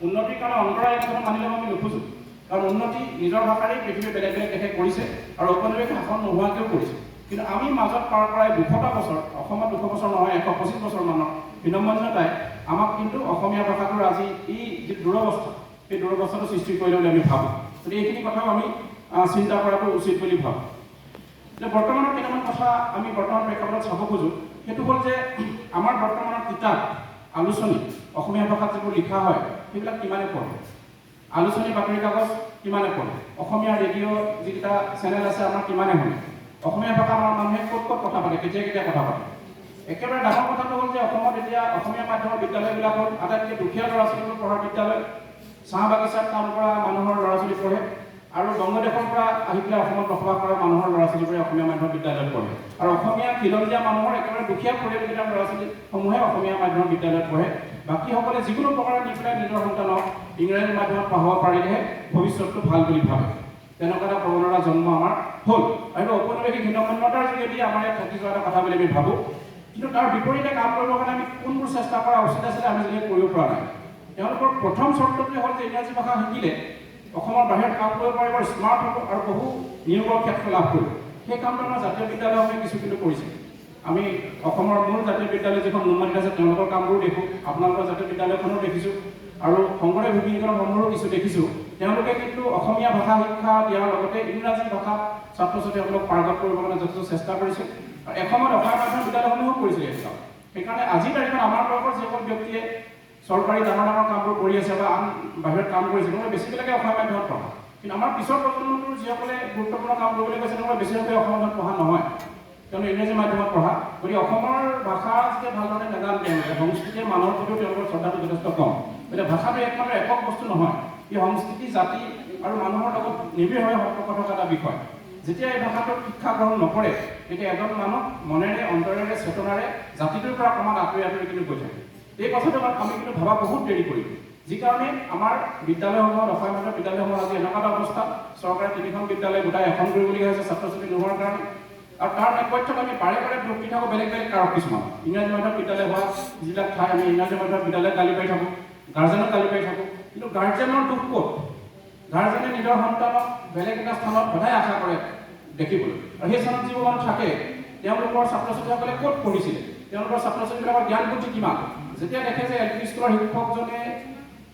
উন্নতিৰ কাৰণে অন্তৰায় কথা মানি ল'ব আমি নোখোজোঁ, কাৰণ উন্নতি নিজৰ ভাষাৰেই পৃথিৱীৰ বেলেগ বেলেগ দেশে কৰিছে আৰু ঔপনিবেশ শাসন নোহোৱাকৈও কৰিছে। কিন্তু আমি মাজত পাৰ কৰাই 200টা বছৰ, অসমত 200 বছৰ নহয় 125 বছৰ মানৰ বিনম্ৰতাই আমাক কিন্তু অসমীয়া ভাষাটোৰ আজি এই যি দুৰৱস্থা, সেই দুৰৱস্থাটো সৃষ্টি কৰিলে বুলি আমি ভাবোঁ। গতিকে এইখিনি কথাও আমি চিন্তা কৰাটো উচিত বুলি ভাবোঁ। যে বৰ্তমানৰ কেইটামান কথা আমি বৰ্তমান প্ৰেক্ষাপটত চাব খোজোঁ, সেইটো হ'ল যে আমাৰ বৰ্তমানৰ কিতাপ, আলোচনী, অসমীয়া ভাষাত যিবোৰ লিখা হয় সেইবিলাক কিমানে পঢ়ে, আলোচনী, বাতৰি কাগজ কিমানে পঢ়ে, অসমীয়া ৰেডিঅ' যিকেইটা চেনেল আছে আমাৰ কিমানে শুনে, অসমীয়া ভাষা আমাৰ মানুহে ক'ত ক'ত কথা পাতে, কেতিয়া কেতিয়া কথা পাতে। একেবাৰে ডাঙৰ কথাটো হ'ল যে অসমত এতিয়া অসমীয়া মাধ্যমৰ বিদ্যালয়বিলাকত আটাইতকৈ দুখীয়া ল'ৰা ছোৱালীবোৰ পঢ়াৰ বিদ্যালয়, চাহ বাগিচাত কাম কৰা মানুহৰ ল'ৰা ছোৱালী পঢ়ে, আৰু বংগদেশৰ পৰা আহি পেলাই অসমত বসবাস কৰা মানুহৰ ল'ৰা ছোৱালীবোৰে অসমীয়া মাধ্যমৰ বিদ্যালয়ত পঢ়ে। আৰু অসমীয়া খিলঞ্জীয়া মানুহৰ একেবাৰে দুখীয়া পৰিয়ালকেইটাৰ ল'ৰা ছোৱালীসমূহে অসমীয়া মাধ্যমৰ বিদ্যালয়ত পঢ়ে। বাকীসকলে যিকোনো প্ৰকাৰে নি পেলাই নিজৰ সন্তানক ইংৰাজী মাধ্যমত পঢ়াব পাৰিলেহে ভৱিষ্যতটো ভাল বুলি ভাবে। তেনেকুৱা এটা প্ৰৱণতা জন্ম আমাৰ হ'ল, আৰু ঔপনিবেশিক হীনমন্যতাৰ যোগেদি আমাৰ ইয়াত থাকি যোৱা এটা কথা বুলি আমি ভাবোঁ। কিন্তু তাৰ বিপৰীতে কাম কৰিবৰ কাৰণে আমি কোনবোৰ চেষ্টা কৰা উচিত আছিলে আমি যদি কৰিব পৰা নাই। তেওঁলোকৰ প্ৰথম চৰ্তটোৱে হ'ল যে ইংৰাজী ভাষা শিকিলে অসমৰ বাহিৰত কাম কৰিব পাৰিব, স্মাৰ্ট হ'ব আৰু বহু নিয়োগৰ ক্ষেত্ৰ লাভ কৰিব। সেই কামটো আমাৰ জাতীয় বিদ্যালয়সমূহে কিছু কিন্তু কৰিছে। আমি অসমৰ মূল জাতীয় বিদ্যালয় যিখন নুনমাটিত আছে তেওঁলোকৰ কামবোৰো দেখোঁ, আপোনালোকৰ জাতীয় বিদ্যালয়খনো দেখিছোঁ, আৰু শংকৰদেৱ শিক্ষানুষ্ঠানসমূহৰো কিছু দেখিছোঁ। তেওঁলোকে কিন্তু অসমীয়া ভাষা শিক্ষা দিয়াৰ লগতে ইংৰাজী ভাষা ছাত্ৰ ছাত্ৰীসকলক পাৰ্গত কৰিবৰ কাৰণে যথেষ্ট চেষ্টা কৰিছে। এসময়ত অসমীয়া মাধ্যমৰ বিদ্যালয়সমূহেও কৰিছিলে এই কাম। সেইকাৰণে আজিৰ তাৰিখত আমাৰ বয়সৰ যিসকল ব্যক্তিয়ে চৰকাৰী ডাঙৰ ডাঙৰ কামবোৰ কৰি আছে বা আন বাহিৰত কাম কৰিছে, তেওঁলোকে বেছিবিলাকে অসমীয়া মাধ্যমত পঢ়া। কিন্তু আমাৰ পিছৰ প্ৰজন্মটোৰ যিসকলে গুৰুত্বপূৰ্ণ কাম কৰিবলৈ গৈছে তেওঁলোকে বেছিভাগে অসমীয়া মাধ্যমত পঢ়া নহয়, তেওঁলোকে ইংৰাজী মাধ্যমত পঢ়া। গতিকে অসমৰ ভাষা যেতিয়া ভালদৰে নাজানে তেওঁলোকে, সংস্কৃতিৰ মানুহৰ প্ৰতিও তেওঁলোকৰ শ্ৰদ্ধাটো যথেষ্ট কম। গতিকে ভাষাটো একমাত্ৰ একক বস্তু নহয়, ই সংস্কৃতি, জাতি আৰু মানুহৰ লগত নিবিড়ভাৱে সম্পৰ্ক থকা এটা বিষয়। যেতিয়া এই ভাষাটোৰ শিক্ষা গ্ৰহণ নকৰে, তেতিয়া এজন মানুহ মনেৰে, অন্তৰেৰে, চেতনাৰে জাতিটোৰ পৰা অকণমান আঁতৰি আঁতৰি কিন্তু গৈ থাকে। এই কথাটো আমি কিন্তু ভাবা বহুত দেৰি কৰিম, যি কাৰণে আমাৰ বিদ্যালয়সমূহত, অসমীয়া মাধ্যমৰ বিদ্যালয়সমূহত আজি এনেকুৱা এটা অৱস্থা, চৰকাৰে 3খন বিদ্যালয় গোটাই এখন কৰিবলগীয়া হৈছে ছাত্ৰ ছাত্ৰী নোহোৱাৰ কাৰণে। আৰু তাৰ নেপথ্যত আমি বাৰে বাৰে দুখ দি থাকোঁ বেলেগ বেলেগ কাৰক কিছুমান। ইংৰাজী মাধ্যমৰ বিদ্যালয় হোৱা যিবিলাক ঠাই, আমি ইংৰাজী মাধ্যমৰ বিদ্যালয়ত গালি পাৰি থাকোঁ, গাৰ্জেনক গালি পাৰি থাকোঁ। কিন্তু গাৰ্জেনৰ দুখ ক'ত? গাৰ্জেনে নিজৰ সন্তানক বেলেগ এটা স্থানত সদায় আশা কৰে দেখিবলৈ, আৰু সেই স্থানত যিবোৰ মানুহ থাকে তেওঁলোকৰ ছাত্ৰ ছাত্ৰীসকলে ক'ত পঢ়িছিলে, তেওঁলোকৰ ছাত্ৰ ছাত্ৰীবিলাকৰ জ্ঞান বুদ্ধি কিমান। যেতিয়া দেখে যে LP স্কুলৰ শিক্ষকজনে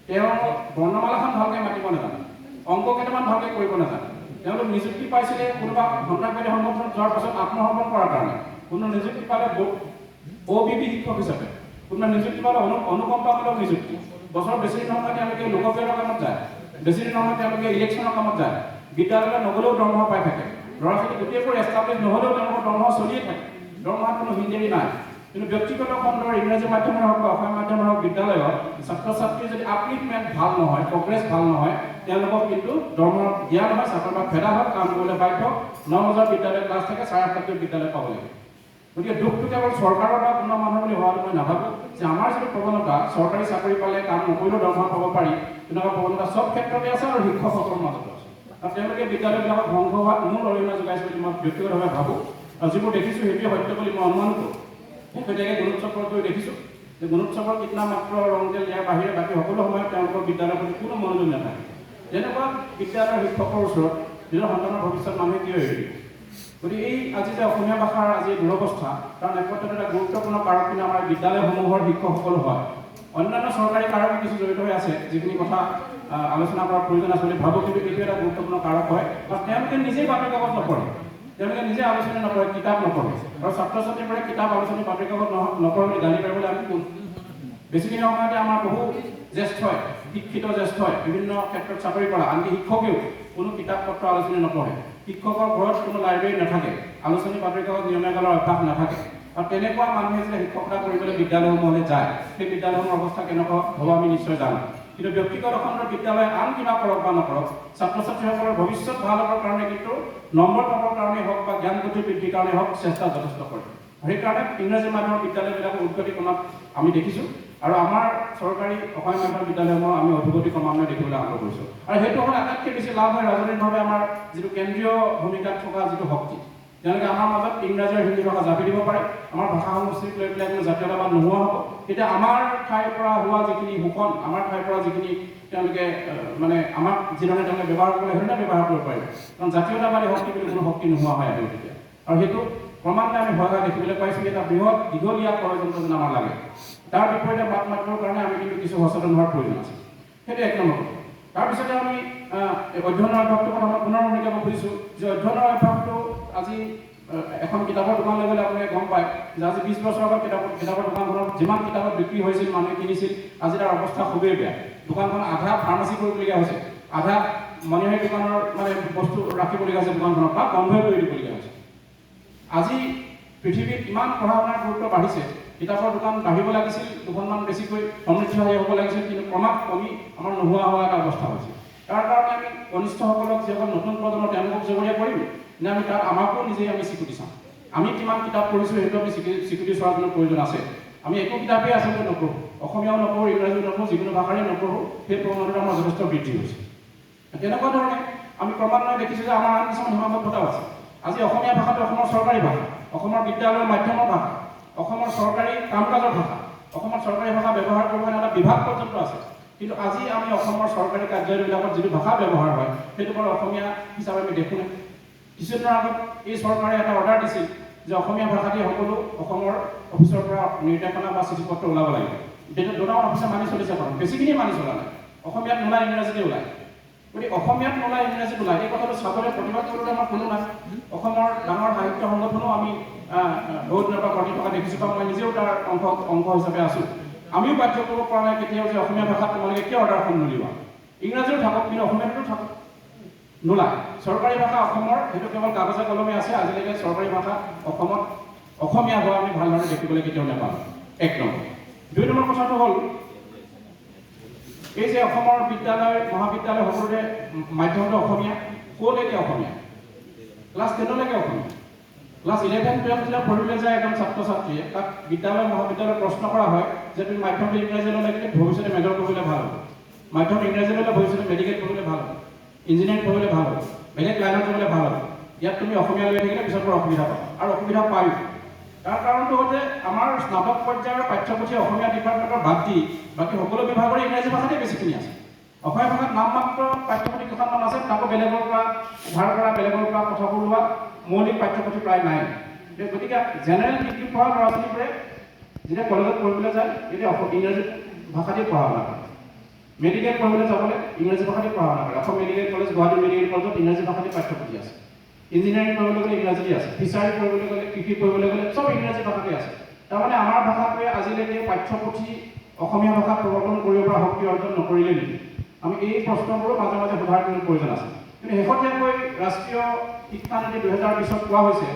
তেওঁ বৰ্ণমালাখন ভালকৈ মাতিব নাজানে, অংক কেইটামান ভালকৈ কৰিব নাজানে, তেওঁলোক নিযুক্তি পাইছিলে কোনোবা সন্ত্ৰাসবাদী সংগঠনত যোৱাৰ পাছত আত্মসমৰ্পণ কৰাৰ কাৰণে, কোনো নিযুক্তি পালে OBB শিক্ষক হিচাপে, কোনোবা নিযুক্তি পালে অনুকম্পামূলক নিযুক্তি, বছৰ বেছি দিন নহয় তেওঁলোকে লোকপ্ৰিয়তাৰ কামত যায়, বেছি দিন নহয় তেওঁলোকে ইলেকশ্যনৰ কামত যায়, বিদ্যালয়লৈ নগ'লেও দৰমহা পাই থাকে, ল'ৰা ছোৱালী গোটেইবোৰ এষ্টাব্লিছ নহ'লেও তেওঁলোকৰ দৰমহা চলিয়ে থাকে, দৰমহাত কোনো হিন্দেৰি নাই। কিন্তু ব্যক্তিগত খণ্ডৰ ইংৰাজী মাধ্যমৰ হওক বা অসমীয়া মাধ্যমৰ হওক বিদ্যালয়ত ছাত্ৰ ছাত্ৰীৰ যদি আপলিফমেণ্ট ভাল নহয়, প্ৰগ্ৰেছ ভাল নহয়, তেওঁলোকক কিন্তু দৰমহা দিয়া নহয়, চাকৰি বা ভেদা হয়, কাম কৰিবলৈ বাধ্য, 9 বজাৰ বিদ্যালয় ক্লাছ থাকে, 8:30 বিদ্যালয় পাব লাগে। গতিকে দুখটো কেৱল চৰকাৰৰ বা কোনো মানুহৰ বুলি হোৱাটো মই নাভাবোঁ যে আমাৰ যিটো প্ৰৱণতা চৰকাৰী চাকৰি পালে কাম নকৰিলেও দৰমহা পাব পাৰি, তেনেকুৱা প্ৰৱণতা চব ক্ষেত্ৰতে আছে আৰু শিক্ষকসকলৰ মাজতো আছে। আৰু তেওঁলোকে বিদ্যালয়বিলাকত ধ্বংস হোৱাত মূল অৰিহণা যোগাইছে বুলি মই ব্যক্তিগতভাৱে ভাবোঁ। আৰু যিবোৰ দেখিছোঁ সেইটোৱে সত্য বুলি মই অনুমান কৰোঁ। শেহতীয়াকৈ গুণোৎসৱত গৈ দেখিছোঁ যে গুণোৎসৱৰ কীটনা মাত্ৰ ৰং তেল ইয়াৰ বাহিৰে বাকী সকলো সময়ত তেওঁলোকৰ বিদ্যালয়ৰ প্ৰতি কোনো মনোযোগ নাথাকে। তেনেকুৱা বিদ্যালয়ৰ শিক্ষকৰ ওচৰত নিজৰ সন্তানৰ ভৱিষ্যত মানুহে কিয় এৰি দিব? গতিকে এই আজি যে অসমীয়া ভাষাৰ আজি দুৰৱস্থা, তাৰ নেপথ্যত এটা গুৰুত্বপূৰ্ণ কাৰক কিন্তু আমাৰ বিদ্যালয়সমূহৰ শিক্ষকসকল হয়। অন্যান্য চৰকাৰী কাৰকো কিছু জড়িত হৈ আছে, যিখিনি কথা আলোচনা কৰাৰ প্ৰয়োজন আছে বুলি ভাবোঁ, কিন্তু এইটো এটা গুৰুত্বপূৰ্ণ কাৰক হয়। আৰু তেওঁলোকে নিজেই বাতৰি কাকত নপঢ়ে, তেওঁলোকে নিজে আলোচনী নপঢ়ে, কিতাপ নপঢ়ে, আৰু ছাত্ৰ ছাত্ৰীৰ পৰা কিতাপ আলোচনী বাতৰি কাকত নপঢ়ে বুলি গালি পাৰিবলৈ আমি কোন? বেছিখিনি সময়তে আমাৰ বহু জ্যেষ্ঠই, শিক্ষিত জ্যেষ্ঠই বিভিন্ন ক্ষেত্ৰত চাকৰি কৰা, আনকি শিক্ষকেও কোনো কিতাপ পত্ৰ আলোচনী নপঢ়ে, শিক্ষকৰ ঘৰত কোনো লাইব্ৰেৰী নাথাকে, আলোচনী বাতৰি কাকত নিয়মীয়া কালৰ অভ্যাস নাথাকে। আৰু তেনেকুৱা মানুহে যেতিয়া শিক্ষকতা কৰিবলৈ বিদ্যালয়সমূহলৈ যায়, সেই বিদ্যালয়সমূহৰ অৱস্থা কেনেকুৱা হ'ব আমি নিশ্চয় জানো। কিন্তু ব্যক্তিগত খণ্ডৰ বিদ্যালয়ে আন কিবা কৰক বা নকৰক, ছাত্ৰ ছাত্ৰীসকলৰ ভৱিষ্যত ভাল হ'বৰ কাৰণে কিন্তু নম্বৰ পাবৰ কাৰণেই হওক বা জ্ঞান গতি বৃদ্ধিৰ কাৰণেই হওক চেষ্টা যথেষ্ট কৰে। সেইকাৰণে ইংৰাজী মাধ্যমৰ বিদ্যালয়বিলাকৰ উদ্গতি ক্ৰমাৎ আমি দেখিছোঁ, আৰু আমাৰ চৰকাৰী অসমীয়া মাধ্যমৰ বিদ্যালয়সমূহ আমি অধোগতি ক্ৰমান্বয়ে দেখিবলৈ আৰম্ভ কৰিছোঁ। আৰু সেইটো হ'ল আটাইতকৈ বেছি লাভ হয় ৰাজনৈতিকভাৱে আমাৰ যিটো কেন্দ্ৰীয় ভূমিকাত থকা যিটো শক্তি, তেওঁলোকে আমাৰ মাজত ইংৰাজী আৰু হিন্দী ভাষা জাপি দিব পাৰে, আমাৰ ভাষা সংস্কৃতিক লৈ পেলাই কোনো জাতীয়তাবাদ নোহোৱা হ'ব। তেতিয়া আমাৰ ঠাইৰ পৰা হোৱা যিখিনি শোষণ, আমাৰ ঠাইৰ পৰা যিখিনি তেওঁলোকে মানে আমাক যিধৰণে তেওঁলোকে ব্যৱহাৰ কৰে সেইধৰণে ব্যৱহাৰ কৰিব পাৰিব, কাৰণ জাতীয়তাবাদী শক্তি বুলি কোনো শক্তি নোহোৱা হৈ আহিব তেতিয়া। আৰু সেইটো ক্ৰমান্বয়ে আমি ভয় দেখিবলৈ পাইছোঁ, এটা বৃহৎ দীঘলীয়া ষড়যন্ত্ৰ যেন আমাৰ লাগে। তাৰ বিপৰীতে মাত মাতিবৰ কাৰণে আমি কিন্তু কিছু সচেতন হোৱাৰ প্ৰয়োজন আছে, সেইটো এক নম্বৰ কথা। তাৰপিছতে আমি অধ্যয়নৰ অভ্যাসটোৰ কথা মই পুনৰ উল্লেখ কৰিব খুজিছোঁ যে অধ্যয়নৰ অভ্যাসটো আজি এখন কিতাপৰ দোকানলৈ গ'লে আপোনালোকে গম পায় যে আজি 20 বছৰ আগত কিতাপৰ দোকানখনত যিমান কিতাপত বিক্ৰী হৈছিল, মানুহে কিনিছিল, আজি তাৰ অৱস্থা খুবেই বেয়া। দোকানখন আধা ফাৰ্মাচী কৰিবলগীয়া হৈছে, আধা মণিহাৰী দোকানৰ মানে বস্তু ৰাখিবলগীয়া হৈছে, দোকানখনৰ পৰা বন্ধই কৰি দিবলগীয়া হৈছে। আজি পৃথিৱীত ইমান পঢ়া শুনাৰ গুৰুত্ব বাঢ়িছে, কিতাপৰ দোকান বাঢ়িব লাগিছিল, দুখনমান বেছিকৈ সমৃদ্ধশালী হ'ব লাগিছিল, কিন্তু ক্ৰমাৎ কমি আমাৰ নোহোৱা হোৱা এটা অৱস্থা হৈছে। তাৰ কাৰণে আমি কনিষ্ঠসকলক যিসকল নতুন প্ৰজন্ম তেওঁলোকক জগৰীয়া কৰিম নে আমি তাত আমাকো নিজেই আমি স্বীকৃতি চাম? আমি কিমান কিতাপ পঢ়িছোঁ সেইটো আমি স্বীকৃতি চোৱাৰ কোনো প্ৰয়োজন আছে। আমি একো কিতাপেই আচলতে নপঢ়োঁ, অসমীয়াও নপঢ়োঁ, ইংৰাজীও নপঢ়োঁ, যিকোনো ভাষাৰেই নপঢ়োঁ, সেই প্ৰৱণতাটো আমাৰ যথেষ্ট বৃদ্ধি হৈছে। তেনেকুৱা ধৰণে আমি ক্ৰমান্বয়ে দেখিছোঁ যে আমাৰ আন কিছুমান সীমাবদ্ধতাও আছে। আজি অসমীয়া ভাষাটো অসমৰ চৰকাৰী ভাষা, অসমৰ বিদ্যালয়ৰ মাধ্যমৰ ভাষা, অসমৰ চৰকাৰী কাম কাজৰ ভাষা, অসমৰ চৰকাৰী ভাষা ব্যৱহাৰ কৰিব এটা বিভাগ পৰ্যন্ত আছে। কিন্তু আজি আমি অসমৰ চৰকাৰী কাৰ্যালয়বিলাকত যিটো ভাষা ব্যৱহাৰ হয় সেইটো বাৰু অসমীয়া হিচাপে আমি দেখোঁ নাই। কিছুদিনৰ আগত এই চৰকাৰে এটা অৰ্ডাৰ দিছিল যে অসমীয়া ভাষাতেই সকলো অসমৰ অফিচৰ পৰা নিৰ্দেশনা বা চিঠি পত্ৰ ওলাব লাগিব। দুটামান অফিচে মানি চলিছে, কাৰণ বেছিখিনি মানি চলা নাই। অসমীয়াত নোলায়, ইংৰাজীতে ওলায়। গতিকে অসমীয়াত নোলায়, ইংৰাজীত ওলায়, এই কথাটো চাবলৈ প্ৰতিবাদ কৰিবলৈ আমাৰ কোনো নাই। অসমৰ ডাঙৰ সাহিত্য সংগঠনো আমি বহুত দিনৰ পৰা ঘটি থকা দেখিছোঁ, বা মই নিজেও তাৰ অংশ হিচাপে আছোঁ। আমিও বাধ্য কৰিব পৰা নাই কেতিয়াও যে অসমীয়া ভাষাত তোমালোকে কিয় অৰ্ডাৰখন নোলিওৱা, ইংৰাজীও থাকক কিন্তু অসমীয়াতো থাকক, নোলায়। চৰকাৰী ভাষা অসমৰ সেইটো কেৱল কাগজে কলমে আছে। আজিলৈকে চৰকাৰী ভাষা অসমত অসমীয়া হোৱা আমি ভালদৰে দেখিবলৈ কেতিয়াও নাপাওঁ। এক নম্বৰ। দুই নম্বৰ কথাটো হ'ল এই যে অসমৰ বিদ্যালয় মহাবিদ্যালয় সকলোৰে মাধ্যমটো অসমীয়া, ক'লৈকে অসমীয়া? ক্লাছ 10লৈকে অসমীয়া। ক্লাছ 11-12 যেতিয়া পঢ়িবলৈ যায় এজন ছাত্ৰ ছাত্ৰীয়ে, তাক বিদ্যালয় মহাবিদ্যালয়ত প্ৰশ্ন কৰা হয় যে তুমি মাধ্যমটো ইংৰাজী ল'লে কিন্তু ভৱিষ্যতে মেজৰ পঢ়িবলৈ ভাল হ'ব, মাধ্যম ইংৰাজী ল'লে ভৱিষ্যতে মেডিকেল পঢ়িবলৈ ভাল হ'ব, ইঞ্জিনিয়াৰিং পঢ়িবলৈ ভাল হ'ব, বেলেগ লাইনত যাবলৈ ভাল হ'ব। ইয়াত তুমি অসমীয়া লৈ থাকিলে পিছত পৰা অসুবিধা পাবা, আৰু অসুবিধা পায়ো। তাৰ কাৰণটো হ'ল যে আমাৰ স্নাতক পৰ্যায়ৰ পাঠ্যপুথি অসমীয়া ডিপাৰ্টমেণ্টৰ বাদ দি বাকী সকলো বিভাগৰে ইংৰাজী ভাষাতে বেছিখিনি আছে। অসমীয়া ভাষাত নামমাত্ৰ পাঠ্যপুথি কেইখনমান আছে, তাকো বেলেগৰ পৰা ধাৰ কৰা, বেলেগৰ পৰা কথাবোৰ লোৱা মৌলিক পাঠ্যপুথি প্ৰায় নাই। গতিকে জেনেৰেল ডিগ্ৰী পঢ়া ল'ৰা ছোৱালীবোৰে যেতিয়া কলেজত পঢ়িবলৈ যায় তেতিয়া ইংৰাজী ভাষাতেই পঢ়া শুনা কৰে। মেডিকেল পঢ়িবলৈ যাবলৈ ইংৰাজী ভাষাতে পঢ়া শুনা কৰে। Assam medical college, Guwahati medical কলেজত ইংৰাজী ভাষাতে পাঠ্যপুথি আছে। ইঞ্জিনিয়াৰিং পঢ়িবলৈ গ'লে ইংৰাজী আছে, ফিচাৰী পঢ়িবলৈ গ'লে, কৃষি পঢ়িবলৈ গ'লে চব ইংৰাজী ভাষাতে আছে। তাৰমানে আমাৰ ভাষাটোৱে আজিলৈকে পাঠ্যপুথি অসমীয়া ভাষাত প্ৰৱৰ্তন কৰিব পৰা শক্তি অৰ্জন নকৰিলে নেকি? আমি এই প্ৰশ্নবোৰো মাজে মাজে সোধাৰ কোনো প্ৰয়োজন আছে। কিন্তু শেহতীয়াকৈ ৰাষ্ট্ৰীয় শিক্ষানীতি 2020ত কোৱা হৈছে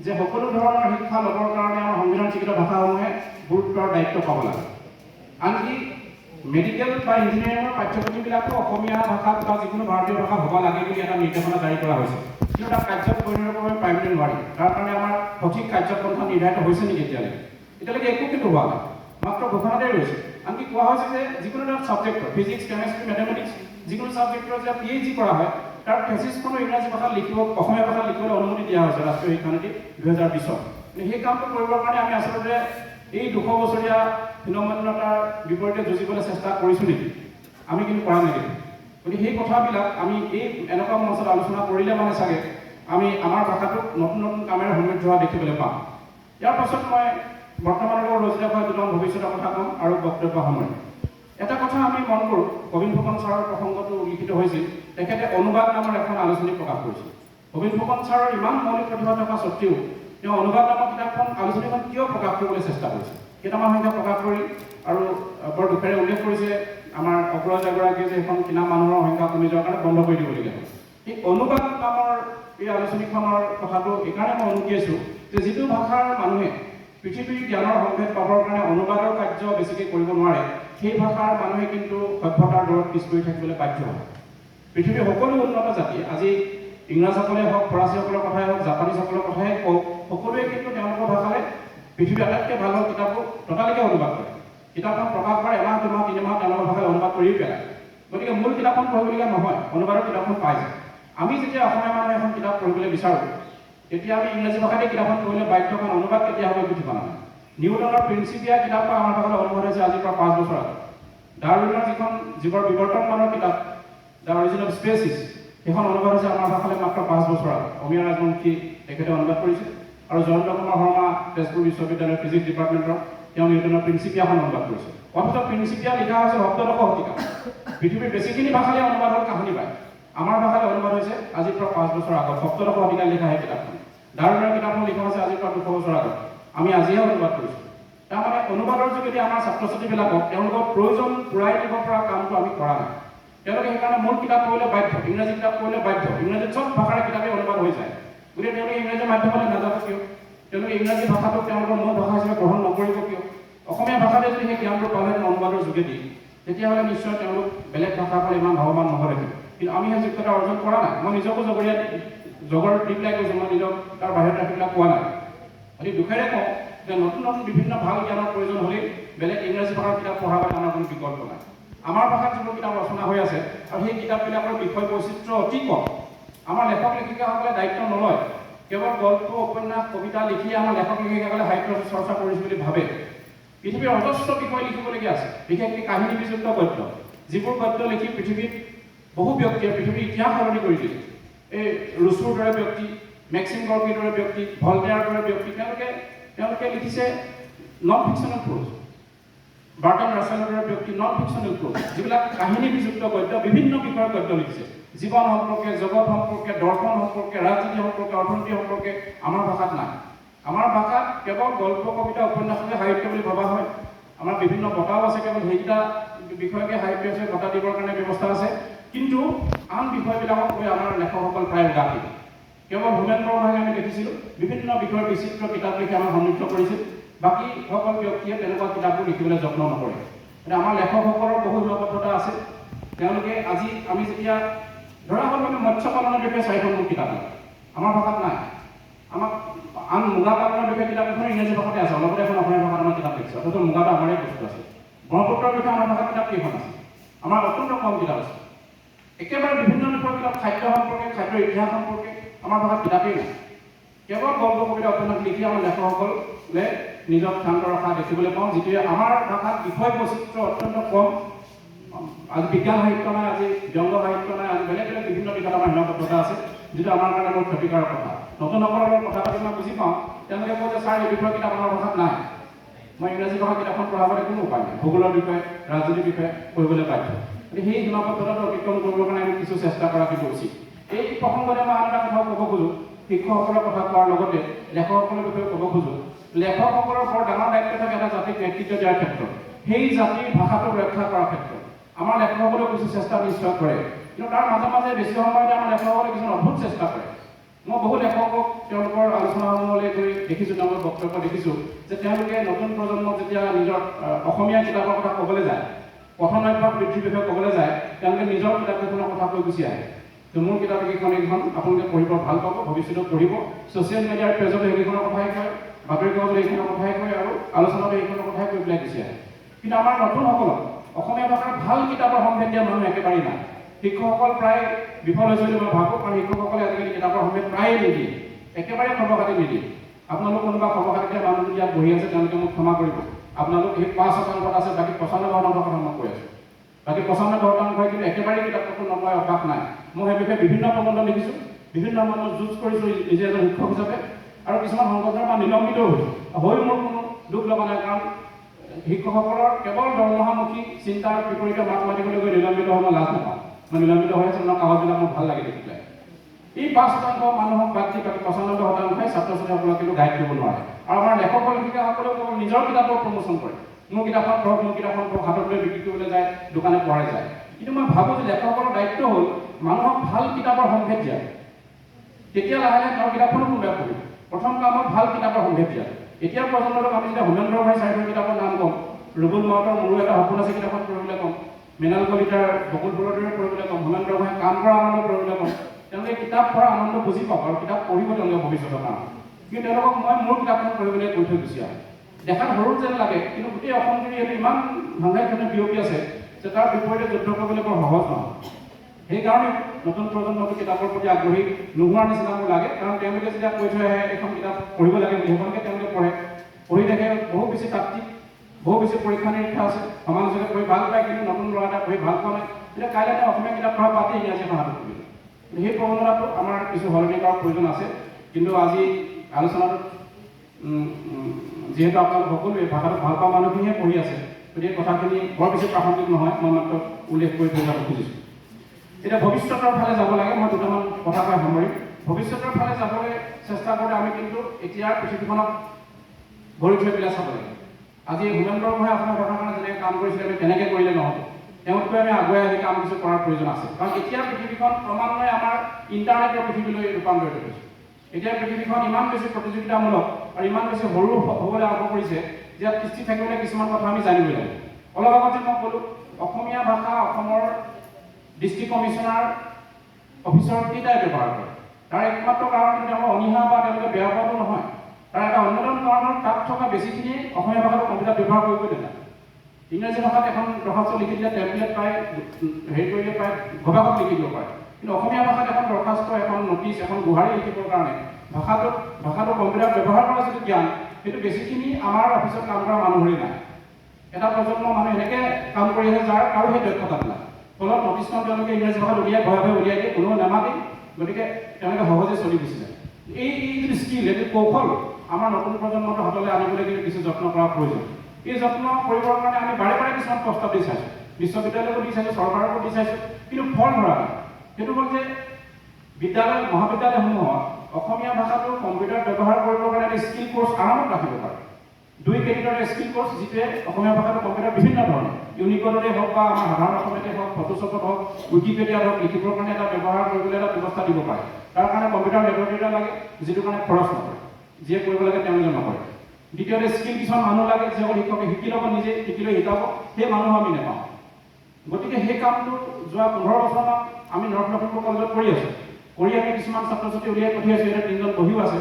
যে সকলো ধৰণৰ শিক্ষা ল'বৰ কাৰণে আমাৰ সংবিধান স্বীকৃত ভাষাসমূহে গুৰুত্বৰ দায়িত্ব পাব লাগে। আনকি মেডিকেল বা ইঞ্জিনিয়াৰিঙৰ পাঠ্যপুথিবিলাকো অসমীয়া ভাষাত বা যিকোনো ভাৰতীয় ভাষা হ'ব লাগে বুলি এটা নিৰ্দেশনা জাৰি কৰা হৈছে। কিন্তু তাক কাৰ্যত পৰিণত কৰিব পাৰিবলৈ নোৱাৰি। তাৰ কাৰণে আমাৰ সঠিক কাৰ্যপন্থা নিৰ্ধাৰিত হৈছে নেকি এতিয়ালৈকে? এতিয়ালৈকে একো কিন্তু হোৱা নাই, মাত্ৰ ঘোষণাতে ৰৈছে। আনকি কোৱা হৈছে যে যিকোনো এটা ছাবজেক্টৰ, ফিজিক্স, কেমেষ্ট্ৰি, মেথমেটিক্স, যিকোনো ছাবজেক্টৰ যে PhD কৰা হয় তাৰ থেচিছখনো ইংৰাজী ভাষাত লিখিব, অসমীয়া ভাষাত লিখিবলৈ অনুমতি দিয়া হৈছে ৰাষ্ট্ৰীয় শিক্ষানীতি 2020ত। সেই কামটো কৰিবৰ কাৰণে আমি আচলতে এই 200 বছৰীয়া হীনমন্যতাৰ বিপৰীতে যুঁজিবলৈ চেষ্টা কৰিছোঁ নেকি? আমি কিন্তু কৰা নাই। গতিকে সেই কথাবিলাক আমি এই এনেকুৱা মঞ্চত আলোচনা কৰিলে মানে চাগে আমি আমাৰ ভাষাটোক নতুন নতুন কামেৰে সমৃদ্ধ হোৱা দেখিবলৈ পাম। ইয়াৰ পাছত মই বৰ্তমানৰ লগত ৰচিত হোৱা দুটামান ভৱিষ্যতৰ কথা ক'ম আৰু বক্তব্য সামৰিম। এটা কথা আমি মন কৰোঁ, গোবিন্দ ফুকন ছাৰৰ প্ৰসংগটো উল্লিখিত হৈছিল। তেখেতে অনুবাদ নামৰ এখন আলোচনী প্ৰকাশ কৰিছিল। গোবিন্দ ফুকন ছাৰৰ ইমান মৌলিক প্ৰতিভা থকা স্বত্তেও তেওঁ অনুবাদ নামৰ কিতাপখন, আলোচনীখন কিয় প্ৰকাশ কৰিবলৈ চেষ্টা কৰিছে? কেইটামান সংখ্যা প্ৰকাশ কৰি আৰু বৰ দুখেৰে উল্লেখ কৰিছে আমাৰ অগ্ৰজ এগৰাকীয়ে যে এখন কিনা মানুহৰ সংখ্যা কমি যোৱাৰ কাৰণে বন্ধ কৰি দিবলগীয়া হয়। এই অনুবাদ নামৰ এই আলোচনীখনৰ কথাটো এইকাৰণে মই অনুকিয়াইছোঁ যে যিটো ভাষাৰ মানুহে পৃথিৱীৰ জ্ঞানৰ সম্ভেদ পাবৰ কাৰণে অনুবাদৰ কাৰ্য বেছিকৈ কৰিব নোৱাৰে, সেই ভাষাৰ মানুহে কিন্তু সভ্যতাৰ দৰত পিছ পৰি থাকিবলৈ বাধ্য হয়। পৃথিৱীৰ সকলো উন্নত জাতি, আজি ইংৰাজসকলে হওক, ফৰাচীসকলৰ কথাই হওক, জাপানীসকলৰ কথাই কওক, সকলোৱে কিন্তু তেওঁলোকৰ ভাষাৰে পৃথিৱীৰ আটাইতকৈ ভাল কিতাপবোৰ ততালিকে অনুবাদ কৰে। কিতাপখন প্ৰকাশ কৰে এমাহ, 2 মাহ, 3 মাহ তেওঁলোকৰ ভাষাৰে অনুবাদ কৰি পেলায়। গতিকে মূল কিতাপখন পঢ়িবলগীয়া নহয়, অনুবাদৰ কিতাপখন পাই যায়। আমি যেতিয়া অসমীয়া মানুহে এখন কিতাপ পঢ়িবলৈ বিচাৰোঁ, তেতিয়া আমি ইংৰাজী ভাষাতে কিতাপখন পঢ়িলে বাধ্য, কাৰণ অনুবাদ কেতিয়া হ'ব একো ঠিকনা নাই। নিউটনৰ প্ৰিন্সিপিয়া কিতাপখন আমাৰ ভাষালৈ অনুবাদ হৈছে আজিৰ পৰা 5 বছৰ আগত। ডাৰউইনৰ যিখন জীৱৰ বিৱৰ্তনমানৰ কিতাপ, দ্য অৰিজিন অফ স্পেচিছ, সেইখন অনুবাদ হৈছে আমাৰ ভাষালৈ মাত্ৰ 5 বছৰ আগত। অমীয়া ৰাজবংশী তেখেতে অনুবাদ কৰিছে। আৰু জয়ন্ত কুমাৰ শৰ্মা তেজপুৰ বিশ্ববিদ্যালয়ৰ ফিজিক্স ডিপাৰ্টমেণ্টৰ তেওঁ নিউটনৰ প্ৰিন্সিপিয়াখন অনুবাদ কৰিছে। অথচ প্ৰিন্সিপিয়া লিখা হৈছে 17শ শতিকাত। পৃথিৱীৰ বেছিখিনি ভাষালৈ অনুবাদ হ'ল কাহিনী পায়। আমাৰ ভাষালৈ অনুবাদ হৈছে আজিৰ পৰা 5 বছৰ আগত, 17শ শতিকাত লিখা সেই কিতাপখন। ডাৰউইনৰ কিতাপখন লিখা হৈছে আজিৰ পৰা 200 বছৰ আগত। আমি আজিহে অনুবাদ কৰিছোঁ। তাৰমানে অনুবাদৰ যোগেদি আমাৰ ছাত্ৰ ছাত্ৰীবিলাকক তেওঁলোকৰ প্ৰয়োজন পূৰাই দিব পৰা কামটো আমি কৰা নাই। তেওঁলোকে সেইকাৰণে মূল কিতাপ পঢ়িলে বাধ্য, ইংৰাজী কিতাপ পঢ়িলে বাধ্য। ইংৰাজীত চব ভাষাৰে কিতাপে অনুবাদ হৈ যায়। গতিকে তেওঁলোকে ইংৰাজী মাধ্যমলৈ নাযাব কিয়? তেওঁলোকে ইংৰাজী ভাষাটোক তেওঁলোকৰ মূল ভাষা হিচাপে গ্ৰহণ নকৰিব কিয়? অসমীয়া ভাষাতে যদি সেই জ্ঞানটো পালেহেঁতেন অনুবাদৰ যোগেদি, তেতিয়াহ'লে নিশ্চয় তেওঁলোক বেলেগ ভাষাৰ পৰা ইমান ভাৱবান নহ'লেহেঁতেন। কিন্তু আমি সেই যোগ্যতা অৰ্জন কৰা নাই। মই নিজকো জগৰ দি পেলাই কৈছোঁ, মই নিজক তাৰ বাহিৰত ৰাখি পেলাই কোৱা নাই। গতিকে দুখেৰে কওঁ যে নতুন নতুন বিভিন্ন ভাল জ্ঞানৰ প্ৰয়োজন হ'লেই বেলেগ ইংৰাজী ভাষাৰ কিতাপ পঢ়াৰ বাবে আমাৰ কোনো বিকল্প নাই। আমাৰ ভাষাত যিবোৰ কিতাপ ৰচনা হৈ আছে আৰু সেই কিতাপবিলাকৰ বিষয় বৈচিত্ৰ্য অতি কম। আমাৰ লেখক লেখিকাসকলে দায়িত্ব নলয়। কেৱল গল্প, উপন্যাস, কবিতা লিখিয়ে আমাৰ লেখক লেখিকাসকলে সাহিত্য চৰ্চা কৰিছোঁ বুলি ভাবে। পৃথিৱীৰ অজস্ৰ বিষয় লিখিবলগীয়া আছে, বিশেষকৈ কাহিনী বিযুক্ত গদ্য, যিবোৰ গদ্য লিখি পৃথিৱীত বহু ব্যক্তিয়ে পৃথিৱীৰ ইতিহাস সলনি কৰি দিলে। এই ৰুছোৰ দৰে ব্যক্তি, মেক্সিম গৰ্কিৰ দৰে ব্যক্তি, ভলটেয়াৰৰ দৰে ব্যক্তি, তেওঁলোকে লিখিছে নন ফিকশ্যনেল প্ৰ'জ। বাৰ্টন ৰাছেলৰ দৰে ব্যক্তি নন ফিকশ্যনেল প্ৰ'জ, যিবিলাক কাহিনী বিযুক্ত গদ্য, বিভিন্ন বিষয়ৰ গদ্য লিখিছে। জীৱন সম্পৰ্কে, জগত সম্পৰ্কে, দৰ্শন সম্পৰ্কে, ৰাজনীতি সম্পৰ্কে, অৰ্থনীতি সম্পৰ্কে আমাৰ ভাষাত নাই। আমাৰ ভাষাত কেৱল গল্প, কবিতা, উপন্যাসকে সাহিত্য বুলি ভবা হয়। আমাৰ বিভিন্ন বঁটাও আছে, কেৱল সেইকেইটা বিষয়কে সাহিত্য হিচাপে বঁটা দিবৰ কাৰণে ব্যৱস্থা আছে। কিন্তু আন বিষয়বিলাকক লৈ আমাৰ লেখকসকল প্ৰায় উদাসীন। কেৱল হোমেন বৰগোহাঁইক আমি দেখিছিলোঁ বিভিন্ন বিষয়ৰ বিচিত্ৰ কিতাপ লিখি আমাক সমৃদ্ধ কৰিছিল। বাকী সকল ব্যক্তিয়ে তেনেকুৱা কিতাপবোৰ লিখিবলৈ যত্ন নকৰে। এতিয়া আমাৰ লেখকসকলৰ বহু সীমাবদ্ধতা আছে। তেওঁলোকে আজি আমি যেতিয়া ধৰা হ'ল মানে মৎস্য পালনৰ বিষয়ে 4খন কিতাপ আমাৰ ভাষাত নাই। আমাক আন মুগা পালনৰ বিষয়ে কিতাপ এখন ইংৰাজী ভাষাতে আছে, অলপতে এখন অসমীয়া ভাষাত আমাৰ কিতাপ লিখিছে। অথচ মুগাটো আমাৰেই বস্তু আছে। ব্ৰহ্মপুত্ৰৰ বিষয়ে আমাৰ ভাষাত কিতাপ কেইখন আছে? আমাৰ অত্যন্ত কম কিতাপ আছে। একেবাৰে বিভিন্ন বিষয়ৰ কিতাপ, খাদ্য সম্পৰ্কে, খাদ্যৰ ইতিহাস সম্পৰ্কে আমাৰ ভাষাত কিতাপেই নাই। কেৱল গল্প, কবিতা, উপন্যাস লিখি আমাৰ লেখকসকলে নিজক ক্ষান্ত ৰখা দেখিবলৈ পাওঁ, যিটোৱে আমাৰ ভাষাত বিষয় বৈচিত্ৰ্য অত্যন্ত কম। আজি বিজ্ঞান সাহিত্য নাই, আজি ব্যংগ সাহিত্য নাই, আজি বেলেগ বেলেগ বিভিন্ন দিশত আমাৰ সীমাবদ্ধতা আছে, যিটো আমাৰ কাৰণে বৰ ক্ষতিকাৰক কথা। নতুনসকলৰ লগত কথা পাতি মই বুজি পাওঁ, তেওঁলোকে কয় যে ছাৰ এই বিষয়ৰ কিতাপ আমাৰ ভাষাত নাই। মই ইংৰাজী ভাষা কিতাপখন পঢ়াবলৈ কোনো উপায় নাই। ভূগোলৰ বিষয়ে, ৰাজনীতিৰ বিষয়ে পঢ়িবলৈ বাধ্য। সেই সীমাবদ্ধতাটো অতিক্ৰম কৰিবৰ কাৰণে আমি কিছু চেষ্টা কৰা কিন্তু উচিত। এই প্ৰসংগতে মই আন এটা কথা ক'ব খোজোঁ, শিক্ষকসকলৰ কথা কোৱাৰ লগতে লেখকসকলৰ বিষয়ে ক'ব খোজোঁ। লেখকসকলৰ বৰ ডাঙৰ দায়িত্ব থাকে এটা জাতিক নেতৃত্ব দিয়াৰ ক্ষেত্ৰত, সেই জাতিৰ ভাষাটোক ৰক্ষা কৰাৰ ক্ষেত্ৰত আমাৰ লেখকসকলেও কিছু চেষ্টা নিশ্চয় কৰে, কিন্তু তাৰ মাজে মাজে বেছি সময়তে আমাৰ লেখকসকলে কিছুমান অদ্ভুত চেষ্টা কৰে। মই বহু লেখকক তেওঁলোকৰ আলোচনাসমূহলৈ গৈ দেখিছোঁ, তেওঁলোকৰ বক্তব্য দেখিছোঁ যে তেওঁলোকে নতুন প্ৰজন্মক যেতিয়া নিজৰ অসমীয়া কিতাপৰ কথা ক'বলৈ যায়, পঠন অভ্যাস বৃদ্ধিৰ বিষয়ে ক'বলৈ যায়, তেওঁলোকে নিজৰ কিতাপকেইখনৰ কথা কৈ গুচি আহে। তো মোৰ কিতাপ এইখন আপোনালোকে পঢ়িব ভাল পাব, ভৱিষ্যতত পঢ়িব। ছ'চিয়েল মিডিয়াৰ পেজতো সেইকেইখনৰ কথাই কয়, বাতৰি কাকতত এইখনৰ কথাই কয়, আৰু আলোচনাতো এইখনৰ কথাই কৈ পেলাই গুচি আহে। কিন্তু আমাৰ নতুনসকলক অসমীয়া ভাষাৰ ভাল কিতাপৰ সম্ভেদ দিয়া মানুহ একেবাৰেই নাই। শিক্ষকসকল প্ৰায় বিফল হৈছে বুলি মই ভাবোঁ, কাৰণ শিক্ষকসকলে আজিকালি কিতাপৰ সম্ভেদ প্ৰায়ে নিদিয়ে, একেবাৰে খবৰ খাতি নিদিয়ে। আপোনালোক কোনোবা খবৰ খাতি দিয়া মানুহ ইয়াত বহি আছে, তেওঁলোকে মোক ক্ষমা কৰিব। আপোনালোক এই ৫% আছে, বাকী ৯৫% কথা মই কৈ আছোঁ। বাকী ৯৫% কিন্তু একেবাৰে কিতাপখন নপঢ়াৰ অভ্যাস নাই। মই সেই বিষয়ে বিভিন্ন প্ৰবন্ধ লিখিছোঁ, বিভিন্ন ধৰণৰ যুঁজ কৰিছোঁ নিজে এজন শিক্ষক হিচাপে, আৰু কিছুমান সংগঠনৰ পৰা নিলম্বিতও হৈছোঁ। হৈও মোৰ কোনো দুখ লগা নাই, কাৰণ শিক্ষকসকলৰ কেৱল দৰমহামুখী চিন্তাৰ বিপৰীতে মাত মাতিবলৈ গৈ নিলম্বিত হৈ মই লাজ নাপাওঁ। মই নিলম্বিত হৈ আছোঁ, মোৰ কাগজবিলাক মোৰ ভাল লাগে দেখি পেলাই। এই ৫% মানুহক বাদ দি বাকী ৯৫%ই ছাত্ৰ ছাত্ৰীসকলক কিন্তু গাইড কৰিব নোৱাৰে। আৰু আমাৰ লেখক লেখিকাসকলেও কেৱল নিজৰ কিতাপৰ প্ৰমোচন কৰে, মোৰ কিতাপখন পঢ়ক, মোৰ কিতাপখন পঢ়ক, হাতত লৈ বিক্ৰী কৰিবলৈ যায়, দোকানে পঢ়াই যায়। কিন্তু মই ভাবোঁ যে লেখকসকলৰ দায়িত্ব হ'ল মানুহক ভাল কিতাপৰ সম্ভেদ দিয়া, তেতিয়া লাহে লাহে তেওঁৰ কিতাপখনো কোনোবাই পঢ়িব। প্ৰথম কাম হ'ল ভাল কিতাপৰ সম্ভেদ দিয়া। এতিয়া প্ৰজন্মটোক আমি যেতিয়া হোমেন্দ্ৰ গোহাঁই চাৰিখন কিতাপৰ নাম ক'ম, ৰুবুল মাউতৰ মোৰো এটা সপোন আছে কিতাপখন পঢ়িবলৈ ক'ম, মৃণাল কলিতাৰ বকুল ফুলৰ দৰে পঢ়িবলৈ ক'ম, হোমেন্দ্ৰ গোহাঁই কাম কৰা আনন্দ পঢ়িবলৈ ক'ম, তেওঁলোকে কিতাপ পঢ়াৰ আনন্দ বুজি পাব আৰু কিতাপ পঢ়িব তেওঁলোকে ভৱিষ্যতৰ কাৰণে। কিন্তু তেওঁলোকক মই মোৰ কিতাপখন পঢ়িবলৈ কৈ থৈ গুচি আহোঁ। দেখাত সৰু যেন লাগে, কিন্তু গোটেই অসমজুৰি এইটো ইমান সাংঘাতিকভাৱে বিয়পি আছে যে তাৰ বিপৰীতে যুদ্ধ কৰিবলৈ বৰ সহজ নহয়। সেইকাৰণে নতুন প্ৰজন্মটো কিতাপৰ প্ৰতি আগ্ৰহী নোহোৱাৰ নিচিনা মোৰ লাগে, কাৰণ তেওঁলোকে যেতিয়া কৈ থৈ আহে এখন কিতাপ পঢ়িব লাগে বুলি, সেইখনকে তেওঁলোকে পঢ়ে, পঢ়ি দেখে বহু বেছি তাত্ত্বিক, বহু বেছি পৰীক্ষা নিৰীক্ষা আছে, সমালোচকে পঢ়ি ভাল পায়, কিন্তু নতুন ল'ৰা এটা পঢ়ি ভাল পোৱা নাই, তেতিয়া কাইলৈ তেওঁ অসমীয়া কিতাপ পঢ়া পাতি ইংৰাজী এখন হাতত তুলিব। সেই প্ৰৱণতাটো আমাৰ কিছু সলনি কৰাৰ প্ৰয়োজন আছে। কিন্তু আজি আলোচনাটোত যিহেতু আপোনালোক সকলোৱে ভাষাটো ভাল পোৱা মানুহখিনিয়ে পঢ়ি আছে, গতিকে কথাখিনি বৰ বেছি প্ৰাসংগিক নহয়, মই মাত্ৰ উল্লেখ কৰি থৈ যাব খুজিছোঁ। এতিয়া ভৱিষ্যতৰ ফালে যাব লাগে, মই দুটামান কথা কৈ সামৰিম। ভৱিষ্যতৰ ফালে যাবলৈ চেষ্টা কৰোঁতে আমি কিন্তু এতিয়াৰ পৃথিৱীখনক ভৰি থৈ পেলাই চাব লাগে। আজি হোমেন্দ্ৰ গোহাঁই অসমীয়া ভাষাৰ কাৰণে যেনেকৈ কাম কৰিছিলে, আমি তেনেকৈ কৰিলে নহ'ব, তেওঁতকৈ আমি আগুৱাই আহি কাম কিছু কৰাৰ প্ৰয়োজন আছে। কাৰণ এতিয়া পৃথিৱীখন ক্ৰমান্বয়ে আমাৰ ইণ্টাৰনেটৰ পৃথিৱীলৈ ৰূপান্তৰিত হৈছে। এতিয়া পৃথিৱীখন ইমান বেছি প্ৰতিযোগিতামূলক আৰু ইমান বেছি সৰু হ'বলৈ আৰম্ভ কৰিছে যে ইয়াত কৃষ্টি থাকিবলৈ কিছুমান কথা আমি জানিবই লাগে। অলপ আগত যে মই ক'লোঁ, অসমীয়া ভাষা অসমৰ ডিষ্ট্ৰিক্ট কমিশ্যনাৰ অফিচৰ কেইটাই ব্যৱহাৰ কৰে। তাৰ একমাত্ৰ কাৰণ কিন্তু আমাৰ অনীহা বা তেওঁলোকে বেয়া পোৱাটো নহয়, তাৰ এটা অন্যতম কাৰণ হ'ল তাত থকা বেছিখিনিয়ে অসমীয়া ভাষাটো কম্পিউটাৰ ব্যৱহাৰ কৰিবই নাজানে। ইংৰাজী ভাষাত এখন দৰখাস্ত লিখি দিলে টেম্পলেট পায়, হেৰি কৰিলে পায়, ঘবাকত লিখি দিব পাৰে। কিন্তু অসমীয়া ভাষাত এখন দৰখাস্ত, এখন নটিচ, এখন গুহাৰি লিখিবৰ কাৰণে ভাষাটো কম্পিউটাৰ ব্যৱহাৰ কৰা যিটো জ্ঞান, সেইটো বেছিখিনি আমাৰ অফিচত কাম কৰা মানুহৰেই নাই। এটা প্ৰজন্ম মানুহ এনেকৈ কাম কৰি আছে যাৰ কাৰো সেই দক্ষতাত নাই। ফলত নটিচখন তেওঁলোকে ইংৰাজী ভাষাত উলিয়াই ভয়ে উলিয়াই দিয়ে, কোনেও নামাতে, গতিকে তেওঁলোকে সহজে চলি গুচি যায়। এই যিটো স্কিল, এইটো কৌশল আমাৰ নতুন প্ৰজন্মটো হাতলৈ আনিবলৈ কিন্তু কিছু যত্ন কৰাৰ প্ৰয়োজন। এই যত্ন কৰিবৰ কাৰণে আমি বাৰে বাৰে কিছুমান প্ৰস্তাৱ দি চাইছোঁ, বিশ্ববিদ্যালয়কো দি চাইছোঁ, চৰকাৰকো দি চাইছোঁ, কিন্তু ফল ধৰা নাই। সেইটো হ'ল যে বিদ্যালয় মহাবিদ্যালয়সমূহত অসমীয়া ভাষাটো কম্পিউটাৰ ব্যৱহাৰ কৰিবৰ কাৰণে এটা স্কিল কোৰ্চ আৰামত ৰাখিব পাৰে। 2 ক্ৰেডিটৰ স্কিল কোৰ্চ, যিটোৱে অসমীয়া ভাষাটো কম্পিউটাৰ বিভিন্ন ধৰণে ইউনিকোডতে হওক বা আমাৰ সাধাৰণ অসমীয়াতে হওক, ফটোশ্বপত হওক, উইকিপিডিয়াত হওক, লিখিবৰ কাৰণে এটা ব্যৱহাৰ কৰিবলৈ এটা ব্যৱস্থা দিব পাৰে। তাৰ কাৰণে কম্পিউটাৰ লেবৰেটৰী এটা লাগে, যিটো কাৰণে খৰচ নকৰে, যিয়ে কৰিব লাগে তেওঁলোকে নকৰে। দ্বিতীয়তে স্কিল কিছুমান মানুহ লাগে, যিসকল শিক্ষকে শিকি ল'ব, নিজে শিকি লৈ শিকাব, সেই মানুহ আমি নাপাওঁ। গতিকে সেই কামটো যোৱা 15 বছৰমান আমি নৰ্থ লখিমপুৰ কলেজত কৰি আছোঁ, কৰি আমি কিছুমান ছাত্ৰ ছাত্ৰী উলিয়াই পঠিয়াইছোঁ, এতিয়া 3জন বহিও আছে।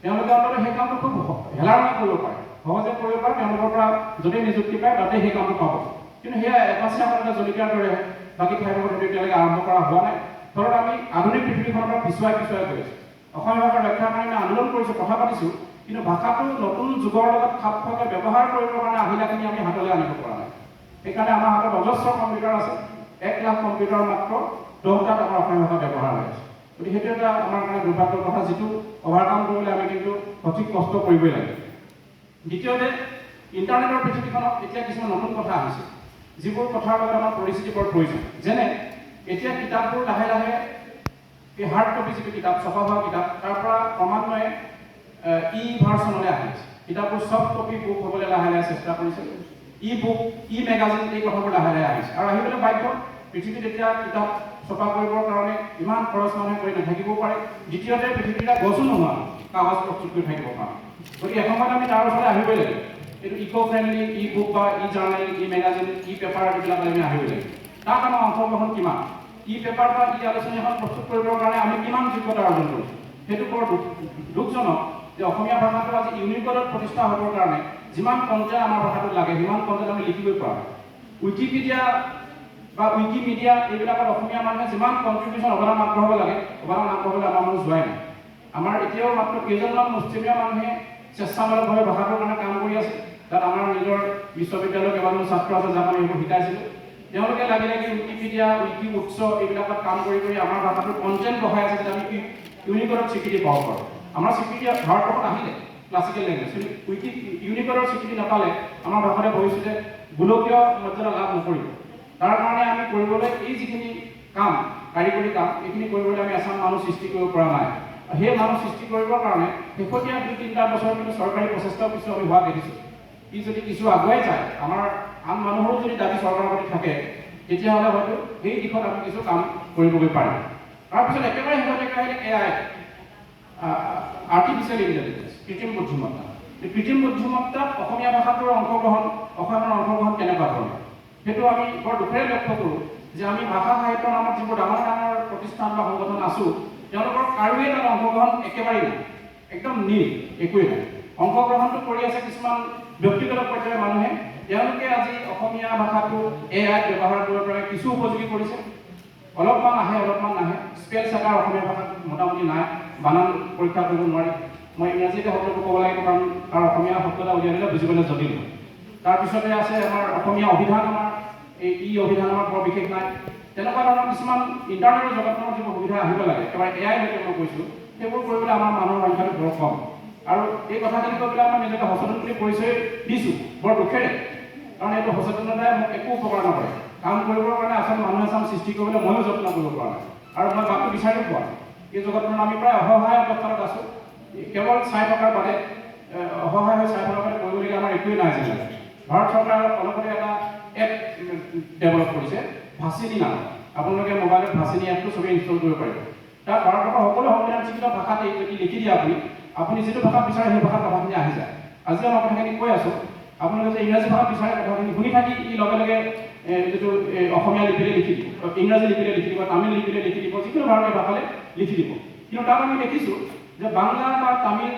তেওঁলোকে অন্ততঃ সেই কামটো খুব হেলাৰঙে কৰিব পাৰে, সহজে কৰিব পাৰে, তেওঁলোকৰ পৰা যদি নিযুক্তি পায় তাতে সেই কামটো পাব। কিন্তু সেয়া এপাচিনা এটা জলকীয়াৰ দৰে বাকী ঠাইবোৰত এতিয়ালৈকে আৰম্ভ কৰা হোৱা নাই। ফলত আমি আধুনিক পৃথিৱীখনৰ পৰা পিছুৱাই গৈ আছোঁ। অসমীয়া ভাষা ৰক্ষাৰ কাৰণে আমি আন্দোলন কৰিছোঁ, কথা পাতিছোঁ, কিন্তু ভাষাটো নতুন যুগৰ লগত খাপ খোৱাকৈ ব্যৱহাৰ কৰিবৰ কাৰণে আহিলাখিনি আমি হাতলৈ আনিব পৰা নাই। সেইকাৰণে আমাৰ হাতত অজস্ৰ কম্পিউটাৰ আছে, 1 লাখ কম্পিউটাৰ মাত্ৰ 10টাত আমাৰ অসমীয়া ভাষা ব্যৱহাৰ হৈ আছে। গতিকে সেইটো এটা আমাৰ কাৰণে দুৰ্ভাগ্যৰ কথা, যিটো অভাৰকাম কৰিবলৈ আমি কিন্তু সঠিক কষ্ট কৰিবই লাগে। দ্বিতীয়তে, ইণ্টাৰনেটৰ পৃথিৱীখনত এতিয়া কিছুমান নতুন কথা আহিছে। যিবোৰ কথাৰ লগত আমাৰ পৰিস্থিতি বৰ প্ৰয়োজন। যেনে এতিয়া কিতাপবোৰ লাহে লাহে এই হাৰ্ড কপি যিটো কিতাপ ছপা হোৱা কিতাপ তাৰ পৰা ক্ৰমান্বয়ে ই ভাৰ্চনলৈ আহি আছে। কিতাপবোৰ ছফ্ট কপি বুক হ'বলৈ লাহে লাহে চেষ্টা কৰিছে। ই বুক, ই মেগাজিন, এই কথাবোৰ লাহে লাহে আহিছে আৰু আহিবলৈ বাধ্য। পৃথিৱীত এতিয়া কিতাপ ছপা কৰিবৰ কাৰণে ইমান খৰচ মানুহে কৰি নাথাকিবও পাৰে। দ্বিতীয়তে পৃথিৱীত গছো নোহোৱা কাগজ প্ৰস্তুত কৰি থাকিব পাৰে। গতিকে এসময়ত আমি তাৰ ওচৰলৈ আহিবই লাগে। এইটো ইক' ফ্ৰেণ্ডলি ই বুক বা ই জাৰ্নেল, ই মেগাজিন, ই পেপাৰ এইবিলাক আমি আহিবই লাগে। তাত আমাৰ অংশগ্ৰহণ কিমান? ই পেপাৰ বা ই আলোচনী এখন প্ৰস্তুত কৰিবৰ কাৰণে আমি কিমান যোগ্যতা অৰ্জন কৰিছোঁ? সেইটো বৰ দুখজনক যে অসমীয়া ভাষাটো আজি ইউনিকোডত প্ৰতিষ্ঠা হ'বৰ কাৰণে যিমান কণ্টেণ্ট আমাৰ ভাষাটোত লাগে সিমান কণ্টেণ্ট আমি লিখিবই পৰা নাই। উইকিপিডিয়া বা উইকিমিডিয়া এইবিলাকত অসমীয়া মানুহে যিমান কণ্ট্ৰিবিউশ্যন অৱদান আগবঢ়াব লাগে অৱদান আগবঢ়াবলৈ আমাৰ মানুহ যোৱাই নাই। আমাৰ এতিয়াও মাত্ৰ কেইজনমান মুছলিমীয়া মানুহে স্বেচ্ছামূলকভাৱে ভাষাটোৰ কাৰণে কাম কৰি আছে। তাত আমাৰ নিজৰ বিশ্ববিদ্যালয়ৰ কেইবাজনো ছাত্ৰ আছে যাক আমি এইবোৰ শিকাইছিলোঁ। তেওঁলোকে লাগি লাগি উইকিপিডিয়া, উইকি উৎস এইবিলাকত কাম কৰি কৰি আমাৰ ভাষাটোৰ কণ্টেণ্ট বঢ়াই আছে যাতে আমি ইউনিকোডত স্বীকৃতি পাব পাৰোঁ। আমাৰ স্বীকৃতি ভাৰতবৰ্ষত আহিলে ক্লাছিকেল লেংগুৱেজ, কিন্তু ইউনিকোডৰ স্বীকৃতি নাপালে আমাৰ ভাষাতে ভৱিষ্যতে গোলকীয় মৰ্যাদা লাভ নকৰিব। তাৰ কাৰণে আমি কৰিবলৈ এই যিখিনি কাম, কাৰিকৰী কাম, এইখিনি কৰিবলৈ আমি এচাম মানুহ সৃষ্টি কৰিব পৰা নাই। সেই মানুহ সৃষ্টি কৰিবৰ কাৰণে শেহতীয়া 2-3টা বছৰ কিন্তু চৰকাৰী প্ৰচেষ্টাও কিছু আমি হোৱা দেখিছোঁ। ই যদি কিছু আগুৱাই যায়, আমাৰ আন মানুহৰো যদি দাবী চৰকাৰৰ প্ৰতি থাকে, তেতিয়াহ'লে হয়তো সেই দিশত আমি কিছু কাম কৰিবগৈ পাৰিম। তাৰপিছত একেবাৰে শেহতীয়াকৈ আহিলে AI, আৰ্টিফিচিয়েল ইণ্টেলিজেঞ্চ, কৃত্ৰিম বুদ্ধিমত্তা। এই কৃত্ৰিম বুদ্ধিমত্তাত অসমীয়া ভাষাটোৰ অংশগ্ৰহণ, অসমৰ অংশগ্ৰহণ কেনেকুৱা ধৰণৰ? সেইটো আমি বৰ দুখেৰে লক্ষ্য কৰোঁ যে আমি ভাষা সাহিত্য নামত যিবোৰ ডাঙৰ ডাঙৰ প্ৰতিষ্ঠান বা সংগঠন আছোঁ, তেওঁলোকৰ কাৰোৱে তাত অংশগ্ৰহণ একেবাৰেই নাই, একদম নীল, একোৱেই নাই। অংশগ্ৰহণটো কৰি আছে কিছুমান ব্যক্তিগত পৰ্যায়ৰ মানুহে। তেওঁলোকে আজি অসমীয়া ভাষাটো AI ব্যৱহাৰ কৰিব পৰা কিছু উপযোগী কৰিছে। অলপমান আহে, অলপমান নাহে। স্পেল চেকাৰ অসমীয়া ভাষাত মোটামুটি নাই, বানান পৰীক্ষা কৰিব নোৱাৰি। মই ইংৰাজীতে শব্দটো ক'ব লাগিব কাৰণ তাৰ অসমীয়া শব্দ এটা উলিয়াই দিলে বুজিবলৈ জটিল হয়। তাৰপিছতে আছে আমাৰ অসমীয়া অভিধান, আমাৰ এই অভিধান আমাৰ বৰ বিশেষ নাই। তেনেকুৱা ধৰণৰ কিছুমান ইণ্টাৰনেটৰ জগতখনত যিবোৰ সুবিধা আহিব লাগে, একেবাৰে AI লৈকে মই কৈছোঁ, সেইবোৰ কৰিবলৈ আমাৰ মানুহৰ সংখ্যাটো বৰ কম। আৰু এই কথাখিনি কৈ পেলাই মই নিজকে সচেতন বুলি পৰিচয় দিছোঁ বৰ দুখেৰে, কাৰণ এইটো সচেতনতাই মোক একো উপকাৰ নকৰে। কাম কৰিবৰ কাৰণে আচলতে মানুহ এচাম সৃষ্টি কৰিবলৈ ময়ো যত্ন কৰিব পৰা নাই আৰু মই বাটটো বিচাৰিও পোৱা নাই। এই জগতখনত আমি প্ৰায় অসহায় অৱস্থাত আছোঁ। কেৱল চাই থকাৰ বাদে, অসহায় হৈ চাই থকাৰ বাদে কৰিবলগীয়া আমাৰ একোৱেই নাই যেন লাগে। ভাৰত চৰকাৰে অলপতে এটা এপ ডেভেলপ কৰিছে, ভাচিনী নাম। আপোনালোকে মোবাইলত ভাচিনী এপটো চবেই ইনষ্টল কৰিব পাৰিব। তাত ভাৰতবৰ্ষৰ সকলো সংবিধান স্বীকৃত ভাষাতে যদি লিখি দিয়ে আপুনি যিটো ভাষাত বিচাৰে সেই ভাষাত কথাখিনি আহি যায়। আজি মই কথাখিনি কৈ আছোঁ, আপোনালোকে যে ইংৰাজী ভাষাত বিচাৰে কথাখিনি শুনি থাকি ই লগে লগে যিটো অসমীয়া লিপিৰে লিখি দিব, ইংৰাজী লিপিৰে লিখি দিব, তামিল লিপিৰে লিখি দিব, যিকোনো ভাৰতীয় ভাষালৈ লিখি দিব। কিন্তু তাত আমি দেখিছোঁ যে বাংলা বা তামিল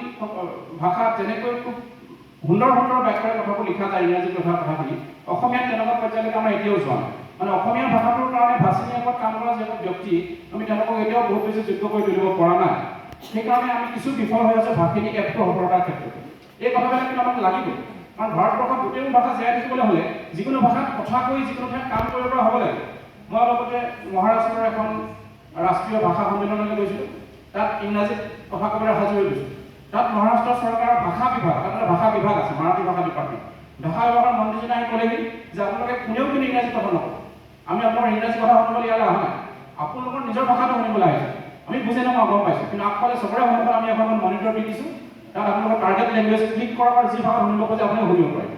ভাষাত যেনেকৈ খুব সুন্দৰ সুন্দৰ বাক্যৰে কথাবোৰ লিখা যায় ইংৰাজী কথাখিনি, অসমীয়াত তেনেকুৱা পৰ্যায়লৈকে আমাৰ এতিয়াও যোৱা নাই। মানে অসমীয়া ভাষাটোৰ কাৰণে ভাচিনী এপত কাম কৰা যিবোৰ ব্যক্তি, আমি তেওঁলোকক এতিয়াও বহুত বেছি যোগ্য কৰি তুলিব পৰা নাই। সেইকাৰণে আমি কিছু বিফল হৈ আছোঁ ভাষিনী এপটো সফলতাৰ ক্ষেত্ৰত। এই কথাবিলাক কিন্তু আমাক লাগিব, কাৰণ ভাৰতবৰ্ষত গোটেইবোৰ ভাষা জীয়াই থাকিবলৈ হ'লে যিকোনো ভাষাত কথা কৈ যিকোনো ঠাইত কাম কৰিব পৰা হ'ব লাগে। মই অলপতে মহাৰাষ্ট্ৰৰ এখন ৰাষ্ট্ৰীয় ভাষা সন্মিলনলৈ গৈছিলোঁ। তাত ইংৰাজীত কথা ক'বলৈ সাজু হৈ গৈছোঁ। তাত মহাৰাষ্ট্ৰ চৰকাৰৰ ভাষা বিভাগ, তাত এটা ভাষা বিভাগ আছে, মাৰাঠী ভাষা ডিপাৰ্টমেণ্ট। ভাষা বিভাগৰ মন্ত্ৰীজনে আহি ক'লেহি যে আপোনালোকে কোনেও কিন্তু ইংৰাজী কথা নকওঁ, আমি আপোনালোকৰ ইংৰাজী কথা শুনিবলৈ ইয়ালৈ অহা নাই, আপোনালোকৰ নিজৰ ভাষাটো শুনিবলৈ আহিছোঁ। আমি বুজি নাপাওঁ, গম পাইছোঁ, কিন্তু আগফালে চবৰে সন্মুখত আমি এখন মনিটৰ দি দিছোঁ। তাত আপোনালোকৰ টাৰ্গেট লেংগুৱেজ ক্লিক কৰাৰ পৰা যি ভাষা শুনিব খোজে আপুনি শুনিব পাৰিব।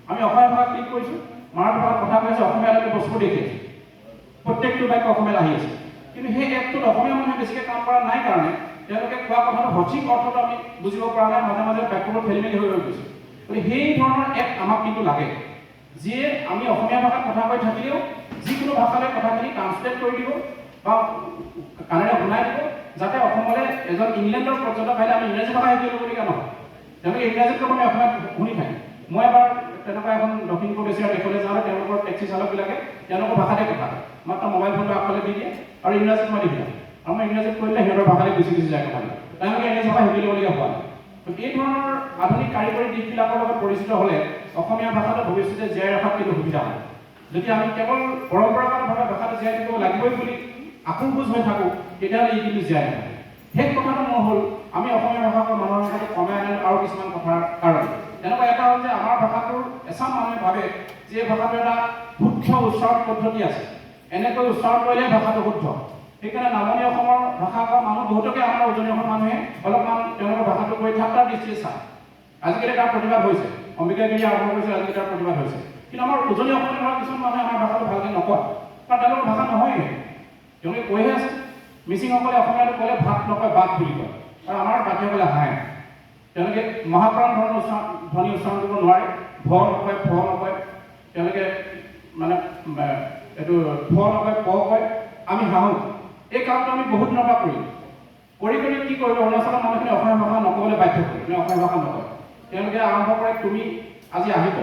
আমি অসমীয়া ভাষা ক্লিক কৰিছোঁ, মাৰাঠী ভাষাত কথা কৈ আছোঁ, অসমীয়াত আমি বস্তু দেখি আছোঁ, প্ৰত্যেকটো বাক্য অসমীয়াত আহি আছে। কিন্তু সেই এপটোত অসমীয়া মানুহে বেছিকৈ কাম কৰা নাই কাৰণে তেওঁলোকে কোৱা কথাটো সঠিক অৰ্থটো আমি বুজিব পৰা নাই, মাজে মাজে বাক্যবোৰ খেলিমেলি হৈ গৈছে। গতিকে সেই ধৰণৰ এপ আমাক কিন্তু লাগে, যিয়ে আমি অসমীয়া ভাষাত কথা কৈ থাকিলেও যিকোনো ভাষালৈ কথাখিনি ট্ৰান্সলেট কৰি দিব বা কাণেৰে শুনাই দিব, যাতে অসমলৈ এজন ইংলেণ্ডৰ পৰ্যটক আহিলে আমি ইংৰাজী ভাষা শিকি ল'বলগীয়া নহয়, তেওঁলোকে ইংৰাজীত ক'ব, আমি অসমীয়াত শুনি থাকিম। মই এবাৰ তেনেকুৱা এখন দক্ষিণ পূব এছিয়াৰ দেশলৈ যাওঁতে তেওঁলোকৰ টেক্সি চালকবিলাকে তেওঁলোকৰ ভাষাতে কথা কয়, মাত্ৰ মোবাইল ফোনটো আগফালে দি দিয়ে আৰু ইংৰাজীত মই দেখি থাকোঁ। আমাৰ ইংৰাজীত কৰিলে সিহঁতৰ ভাষালৈ গুচি যায় কথাটো, তেওঁলোকে ইংৰাজী ভাষা শিকি ল'বলগীয়া হোৱা নাই। এই ধৰণৰ আধুনিক কাৰিকৰী দিশবিলাকৰ লগত পৰিচিত হ'লে অসমীয়া ভাষাটো ভৱিষ্যতে জীয়াই ৰখাত কিন্তু সুবিধা হয়। যদি আমি কেৱল পৰম্পৰাগতভাৱে ভাষাটো জীয়াই থাকিব লাগিবই বুলি আশংকুচ হৈ থাকোঁ, তেতিয়াহ'লে ই কিন্তু জীয়াই নাথাকে। সেই কথাটো মোৰ হ'ল আমি অসমীয়া ভাষাৰ মানুহৰ সংখ্যাটো কমাই আনিলোঁ আৰু কিছুমান কথাৰ কাৰণে। এনেকুৱা এটা হ'ল যে আমাৰ ভাষাটোৰ এচাম মানুহে ভাবে যে এই ভাষাটো এটা শুদ্ধ উচ্চাৰণ পদ্ধতি আছে, এনেকৈ উচ্চাৰণ কৰিলে ভাষাটো শুদ্ধ। সেইকাৰণে নামনি অসমৰ ভাষা কোৱা মানুহ বহুতকে আমাৰ উজনি অসমৰ মানুহে অলপমান তেওঁলোকৰ ভাষাটো কৈ ঠাট্টাৰ দৃষ্টিৰে চায়। আজিকালি তাৰ প্ৰতিবাদ হৈছে, অম্বিকাগিৰি আৰম্ভ কৰিছে, আজিকালি তাৰ প্ৰতিবাদ হৈছে। কিন্তু আমাৰ উজনি অসমৰ পৰা কিছুমান মানুহে আমাৰ ভাষাটো ভালকৈ নকয়, কাৰণ তেওঁলোকৰ ভাষা নহয়েই, তেওঁলোকে কৈহে আছে। মিচিংসকলে অসমীয়াটো ক'লে ভাত নকয়, বাট বুলি কয়, আৰু আমাৰ বাকীসকলে হাঁহে। তেওঁলোকে মহাপ্ৰাণ ধ্বনি উচ্চাৰণ কৰিব নোৱাৰে, ভ নকয়, ফ নকয়, তেওঁলোকে মানে এইটো ফ নকয়, প কয়, আমি হাঁহো। এই কামটো আমি বহুত দিনৰ পৰা কৰিম। কৰি কি কৰিলোঁ, অৰুণাচলৰ মানুহখিনি অসমীয়া ভাষা নক'বলৈ বাধ্য কৰিলে, অসমীয়া ভাষা নকয়। তেওঁলোকে আৰম্ভ কৰে তুমি আজি আহিব,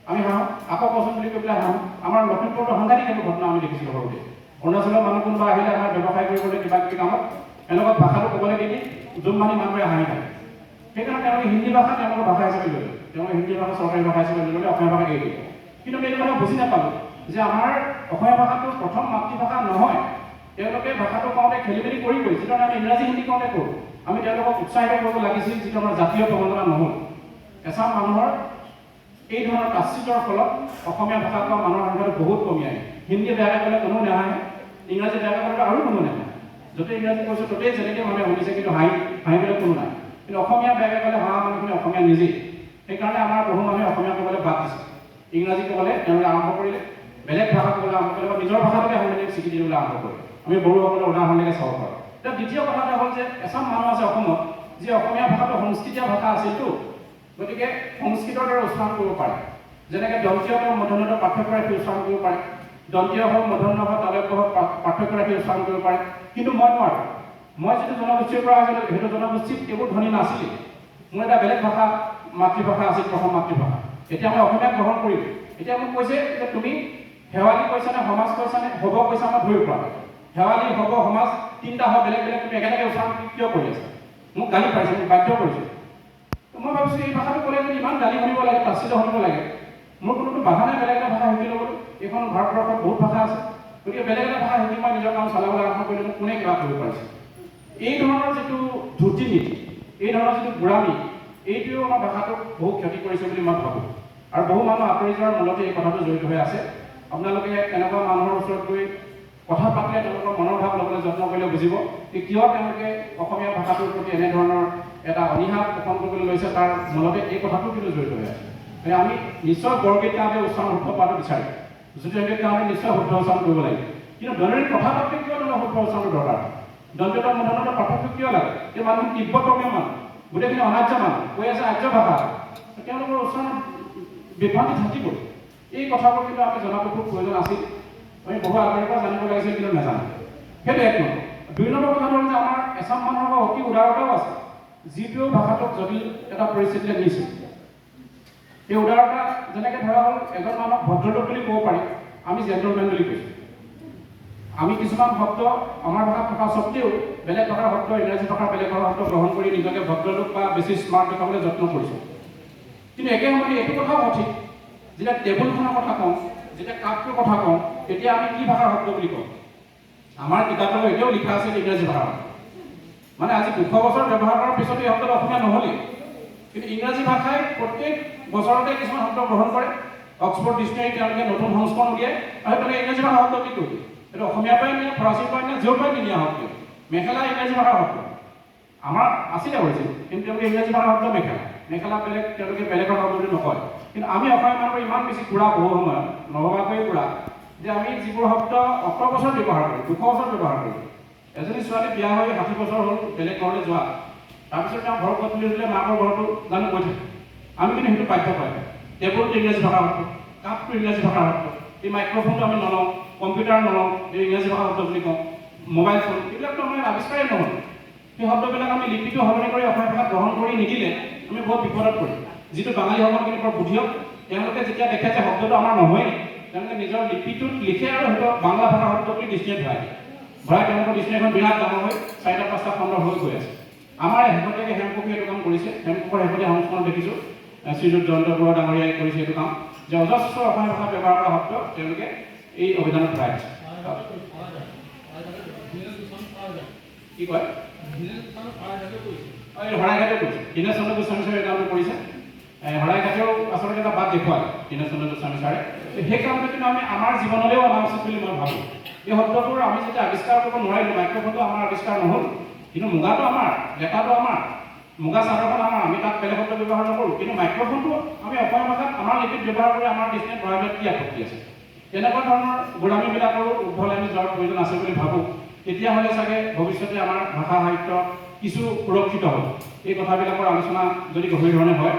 আমি হাঁহো, আকৌ কচোন বুলি কৈ পেলাই হাঁহো। আমাৰ লখিমপুৰতো সাংঘাতিক এইটো ঘটনা আমি দেখিছিলোঁ সৰুতে। অৰুণাচলৰ মানুহ কোনোবা আহিলে আমাৰ ব্যৱসায় কৰিবলৈ কিবা কিবি কামত এনেকুৱা ভাষাটো ক'বলৈ নিদি জোনমানি মানুহে হাঁহি থাকে। সেইকাৰণে তেওঁলোকে হিন্দী ভাষা তেওঁলোকৰ ভাষা হিচাপে লৈ লয়, তেওঁলোকে হিন্দী ভাষা চৰকাৰী ভাষা হিচাপে লৈ ল'লে, অসমীয়া ভাষা এৰি দিলে। কিন্তু আমি এইটো কথা বুজি নাপালোঁ যে আমাৰ অসমীয়া ভাষাটো প্ৰথম মাতৃভাষা নহয়। তেওঁলোকে ভাষাটো কওঁতে খেলি মেলি কৰি যিটো আমি ইংৰাজী হিন্দী কওঁতে কৰোঁ, আমি তেওঁলোকক উৎসাহিত কৰিব লাগিছিল, যিটো আমাৰ জাতীয় প্ৰৱণতা নহ'ল। এচাম মানুহৰ এই ধৰণৰ তাচিতৰ ফলত অসমীয়া ভাষা কোৱা মানুহৰ সংখ্যাটো বহুত কমি আহে। হিন্দী বেয়াকৈ ক'লে কোনো নাহাঁহে, ইংৰাজী বেয়াকৈ ক'লে আৰু কোনো নাহাঁহে। য'তে ইংৰাজী কৈছোঁ ত'তেই যেনেকৈ মানুহে শুনিছে, কিন্তু হাঁহিবলৈ কোনো নাই। কিন্তু অসমীয়া বেয়াকৈ ক'লে হাঁহা মানুহখিনি অসমীয়া নিজেই। সেইকাৰণে আমাৰ বহু মানুহে অসমীয়া ক'বলৈ বাদ দিছে, ইংৰাজী ক'বলৈ তেওঁলোকে আৰম্ভ কৰিলে, বেলেগ ভাষা ক'বলৈ আৰম্ভ কৰিলে, বা নিজৰ ভাষাটোকে সংবিধানিক স্বীকৃতি দিবলৈ আৰম্ভ কৰিলে। আমি বড়োসকলৰ উদাহৰণলৈকে চাব পাৰোঁ। এতিয়া দ্বিতীয় কথা এটা হ'ল যে এচাম মানুহ আছে অসমত যি অসমীয়া ভাষাটো সংস্কৃতীয় ভাষা আছিলতো, গতিকে সংস্কৃতৰ দৰে উচ্চাৰণ কৰিব পাৰে। যেনেকৈ দন্তীয় মূৰ্ধন্য পাৰ্থক্য ৰাখি উচ্চাৰণ কৰিব পাৰে, দন্তীয় হওক মূৰ্ধন্য হওক তালব্য হওক পাৰ্থক্য ৰাখি উচ্চাৰণ কৰিব পাৰে। কিন্তু মই নোৱাৰোঁ। মই যিটো জনগোষ্ঠীৰ পৰা আহিছিলোঁ, সেইটো জনগোষ্ঠীত এইবোৰ ধ্বনি নাছিলে। মোৰ এটা বেলেগ ভাষা মাতৃভাষা আছিল, প্ৰথম মাতৃভাষা। এতিয়া মই অসমীয়া গ্ৰহণ কৰিলোঁ। এতিয়া মোক কৈছে যে তুমি শেৱালি কৈছানে, সমাজ কৈছানে, হ'ব কৈছা, মই ধৰিব পৰা নাই। শেৱালি, হ'ব, সমাজ তিনিটা হয় বেলেগ বেলেগ, তুমি একেলগে উচ্চাৰণ কিয় কৰি আছা? মোক গালি পাৰিছে, মোক বাধ্য কৰিছে। মই ভাবিছোঁ এই ভাষাটো ক'লে যদি ইমান গালি শুনিব লাগে, তাচিত শুনিব লাগে, মোৰ কোনোতো বাধা নাই বেলেগ এটা ভাষা শিকি ল'বলৈ। এইখন ভাৰতবৰ্ষত বহুত ভাষা আছে, গতিকে বেলেগ এটা ভাষা শিকি মই নিজৰ কাম চলাবলৈ আৰম্ভ কৰিলোঁ, মোক কোনে কিবা কৰিব পাৰিছে? এই ধৰণৰ যিটো ধুতি নীতি, এই ধৰণৰ যিটো গোড়ামী, এইটোৱেও আমাৰ ভাষাটোক বহু ক্ষতি কৰিছে বুলি মই ভাবোঁ। আৰু বহু মানুহ আঁতৰি যোৱাৰ মূলতে এই কথাটো জড়িত হৈ আছে। আপোনালোকে এনেকুৱা মানুহৰ ওচৰত গৈ কথা পাতিলে তেওঁলোকৰ মনৰ ভাৱ ল'বলৈ যত্ন কৰিলে বুজিব যে কিয় তেওঁলোকে অসমীয়া ভাষাটোৰ প্ৰতি এনেধৰণৰ এটা অনীহা পোষণ কৰিবলৈ লৈছে, তাৰ মূলতে এই কথাটো কিন্তু জড়িত হৈ আছে। গতিকে আমি নিশ্চয় বৰগীত গাঁৱতে উচ্চাৰণ শুদ্ধ পোৱাটো বিচাৰিম, জ্যোতিসংগীত গাঁৱতে নিশ্চয় শুদ্ধ উচ্চাৰণ কৰিব লাগিব। কিন্তু দৈনন্দিন কথা পাতিলে কিয় তেওঁলোকৰ শুদ্ধ উচ্চাৰণৰ দৰকাৰ? দন্ত্যতা মূৰ্ধন্যতা পাৰ্থক্য কিয় লাগে? এই মানুহ তিব্বতমীয় মানুহ, গোটেইখিনি অনাৰ্য মানুহ, কৈ আছে আৰ্য ভাষা, তেওঁলোকৰ উচ্চাৰণ বিভ্ৰান্তি থাকিবই। এই কথাবোৰ কিন্তু আমি জনাটো খুব প্ৰয়োজন আছিল। আমি বহু আগৰে পৰা জানিব লাগিছিল, কিন্তু নাজানো। সেইটো এক নম্বৰ। দুই নম্বৰ কথাটো হ'ল যে আমাৰ এচাম মানুহৰ অতি উদাৰতাও আছে, যিটোৱেও ভাষাটোক জটিল এটা পৰিস্থিতিলৈ নিছে। এই উদাৰতা যেনেকৈ ধৰা হ'ল, এজন মানুহক ভদ্ৰলোক বুলি ক'ব পাৰি, আমি জেণ্টলমেন বুলি কৈছোঁ। আমি কিছুমান শব্দ আমাৰ ভাষাত থকা স্বত্তেও বেলেগ ভাষাৰ শব্দ, ইংৰাজী ভাষাৰ বেলেগ ভাষাৰ শব্দ গ্ৰহণ কৰি নিজকে ভদ্ৰলোক বা বেছি স্মাৰ্ট দেখাবলৈ যত্ন কৰিছোঁ। কিন্তু একে সময়তে এইটো কথাও সঠিক, যেতিয়া টেবুলখনৰ কথা কওঁ, যেতিয়া কাপটোৰ কথা কওঁ, তেতিয়া আমি কি ভাষাৰ শব্দ বুলি কওঁ? আমাৰ কিতাপত এতিয়াও লিখা আছে ইংৰাজী ভাষা। মানে আজি 200 বছৰ ব্যৱহাৰ কৰাৰ পিছতো এই শব্দটো অসমীয়া নহ'লেই। কিন্তু ইংৰাজী ভাষাই প্ৰত্যেক বছৰতে কিছুমান শব্দ গ্ৰহণ কৰে। অক্সফৰ্ড ডিক্সনেৰী তেওঁলোকে নতুন সংস্কৰণ উলিয়ায়, আৰু তেওঁলোকে ইংৰাজী ভাষা শব্দ কি কৰিলে? এইটো অসমীয়াৰ পৰাই নিয়ে, ফৰাচীৰ পৰাই নিয়ে, য'ৰ পৰাই নিয়া হওক কিয়। মেখেলা ইংৰাজী ভাষাৰ শব্দ আমাৰ আছিলে অৰিজিন, কিন্তু তেওঁলোকে ইংৰাজী ভাষাৰ শব্দ মেখেলা বেলেগ, তেওঁলোকে বেলেগৰ শব্দ বুলি নকয়। কিন্তু আমি অসমীয়া মানুহৰ ইমান বেছি বুঢ়া বহু সময়ত নভবাকৈ বুঢ়া যে আমি যিবোৰ শব্দ 18 বছৰ ব্যৱহাৰ কৰোঁ, 200 বছৰ ব্যৱহাৰ কৰোঁ। এজনী ছোৱালী বিয়া হৈ 60 বছৰ হ'ল বেলেগ ঘৰলৈ যোৱা, তাৰপিছত তেওঁ ঘৰ তুলি দিলে মাকৰ ঘৰটো জানো গৈ থাকে। আমি কিন্তু সেইটো বাধ্য পাই টেবুলটো ইংৰাজী ভাষাৰ শব্দ, কাপটো ইংৰাজী ভাষাৰ শব্দ, এই মাইক্ৰফোনটো আমি নলওঁ, কম্পিউটাৰ নলওঁ, এই ইংৰাজী ভাষাৰ শব্দ বুলি কওঁ, মোবাইল ফোন, এইবিলাকতো আমাৰ আৱিষ্কাৰেই নহ'ল। সেই শব্দবিলাক আমি লিপিটো সলনি কৰি অসমীয়া ভাষাত গ্ৰহণ কৰি নিদিলে আমি বহুত বিপদত পৰিম। যিটো বাঙালীসকল কিন্তু বৰ বুদ্ধিয়ক, তেওঁলোকে যেতিয়া দেখে যে শব্দটো আমাৰ নহয়েই, তেওঁলোকে নিজৰ লিপিটোত লিখে আৰু সেইটো বাংলা ভাষাৰ শব্দ বুলি ডিক্সনেৰীত ভৰাই তেওঁলোকৰ ডিক্সনেৰীখন বিৰাট ডাঙৰ হৈ 4টা-5টা খণ্ড হৈ গৈ আছে। আমাৰ শেহতীয়াকৈ হেমকোষে এইটো কাম কৰিছে। হেমকোষৰ শেহতীয়া সংস্কৰণ দেখিছোঁ, শ্ৰীযুত জয়ন্ত বৰুৱা ডাঙৰীয়াই কৰিছে এইটো কাম, যে অজস্ৰ অসমীয়া ভাষাত ব্যৱহাৰ কৰা শব্দ তেওঁলোকে এই অভিধানত ভৰাই আছে। কি কয়? শৰাইঘাটে কৰিছে, দীনেশ চন্দ্ৰ গোস্বামী ছাৰে এই কামটো কৰিছে। শৰাইঘাটেও আচলতে এটা বাট দেখুৱালে দীনেশচন্দ্ৰ গোস্বামী ছাৰে। সেই কামটো কিন্তু আমি আমাৰ জীৱনলৈও অনা উচিত বুলি মই ভাবোঁ। এই শব্দটোৰ আমি যেতিয়া আৱিষ্কাৰ কৰিব নোৱাৰিলোঁ, মাইক্ৰফোনটো আমাৰ আৱিষ্কাৰ নহ'ল, কিন্তু মুগাটো আমাৰ, লেটাটো আমাৰ, মুগা চাদৰখন আমাৰ, আমি তাত বেলেগ শব্দ ব্যৱহাৰ নকৰোঁ, কিন্তু মাইক্ৰফোনটো আমি অসমীয়া ভাষাত আমাৰ লিপিত ব্যৱহাৰ কৰি আমাৰ ডিচনেৰীত ভৰাই লোৱাত কি আপত্তি আছে? তেনেকুৱা ধৰণৰ গোলামীবিলাকৰো উদ্ভৱ আমি যোৱাৰ প্ৰয়োজন আছে বুলি ভাবোঁ। তেতিয়াহ'লে চাগে ভৱিষ্যতে আমাৰ ভাষা সাহিত্য কিছু সুৰক্ষিত হ'ব। এই কথাবিলাকৰ আলোচনা যদি গভীৰ ধৰণে হয়।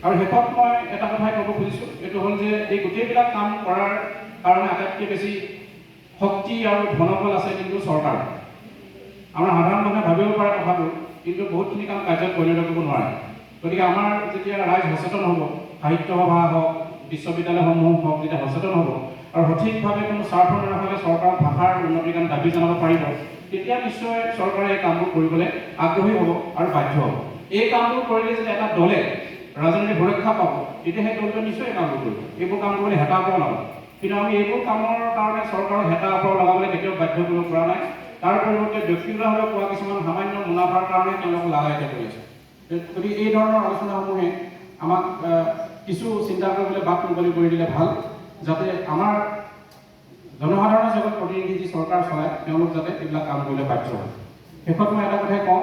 আৰু শেষত মই এটা কথাই ক'ব খুজিছোঁ, এইটো হ'ল যে এই গোটেইবিলাক কাম কৰাৰ কাৰণে আটাইতকৈ বেছি শক্তি আৰু ধনবল আছে কিন্তু চৰকাৰ। আমাৰ সাধাৰণ মানুহে ভাবিব পাৰে কথাটো, কিন্তু বহুতখিনি কাম কাৰ্যত পৰিণত কৰিব নোৱাৰে। গতিকে আমাৰ যেতিয়া ৰাইজ সচেতন হ'ব, সাহিত্য সভা হওক, বিশ্ববিদ্যালয়সমূহ হওক, যেতিয়া সচেতন হ'ব আৰু সঠিকভাৱে কোনো স্বাৰ্থ নাৰাখিলে চৰকাৰক ভাষাৰ উন্নতিৰ কাৰণে দাবী জনাব পাৰিব, তেতিয়া নিশ্চয় চৰকাৰে এই কামবোৰ কৰিবলৈ আগ্ৰহী হ'ব আৰু বাধ্য হ'ব। এই কামবোৰ কৰিলে যেতিয়া এটা দলে ৰাজনৈতিক সুৰক্ষা পাব, তেতিয়া সেই দলটোৱে নিশ্চয় এই কামবোৰ কৰিব। এইবোৰ কাম কৰিবলৈ হেতা ওপৰ লগাব। কিন্তু আমি এইবোৰ কামৰ কাৰণে চৰকাৰক হেতা ওপৰ লগাবলৈ কেতিয়াও বাধ্য কৰিব পৰা নাই। তাৰ পৰিৱৰ্তে ব্যক্তিগতভাৱে পোৱা কিছুমান সামান্য মুনাফাৰ কাৰণে তেওঁলোকক লাভায়িত কৰি আছে। গতিকে এই ধৰণৰ আলোচনাসমূহে আমাক কিছু চিন্তা কৰিবলৈ বাট মুকলি কৰি দিলে ভাল, যাতে আমাৰ জনসাধাৰণৰ জগত প্ৰতিনিধি যি চৰকাৰ চলায়, তেওঁলোক যাতে এইবিলাক কাম কৰিবলৈ বাধ্য হয়। শেষত মই এটা কথাই কওঁ,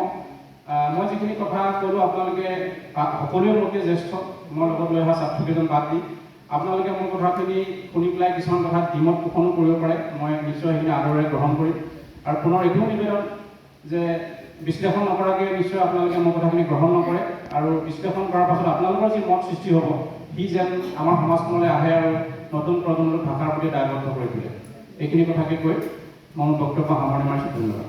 মই যিখিনি কথা ক'লোঁ আপোনালোকে সকলোৱে মোতকৈ জ্যেষ্ঠ, মই লগত লৈ অহা ছাত্ৰকেইজন বাদ দি আপোনালোকে মোৰ কথাখিনি শুনি পেলাই কিছুমান কথাত দ্বিমত পোষণো কৰিব পাৰে। মই নিশ্চয় সেইখিনি আদৰেৰে গ্ৰহণ কৰিম। আৰু পুনৰ এইটোও নিবেদন যে বিশ্লেষণ নকৰাকৈ নিশ্চয় আপোনালোকে মোৰ কথাখিনি গ্ৰহণ নকৰে, আৰু বিশ্লেষণ কৰাৰ পাছত আপোনালোকৰ যি মত সৃষ্টি হ'ব, সি যেন আমাৰ সমাজখনলৈ আহে আৰু নতুন প্ৰজন্মক ভাষাৰ প্ৰতি দায়বদ্ধ কৰি তোলে। এইখিনি কথাকে কৈ মই বক্তব্য সামৰণি মাৰিছোঁ। ধন্যবাদ।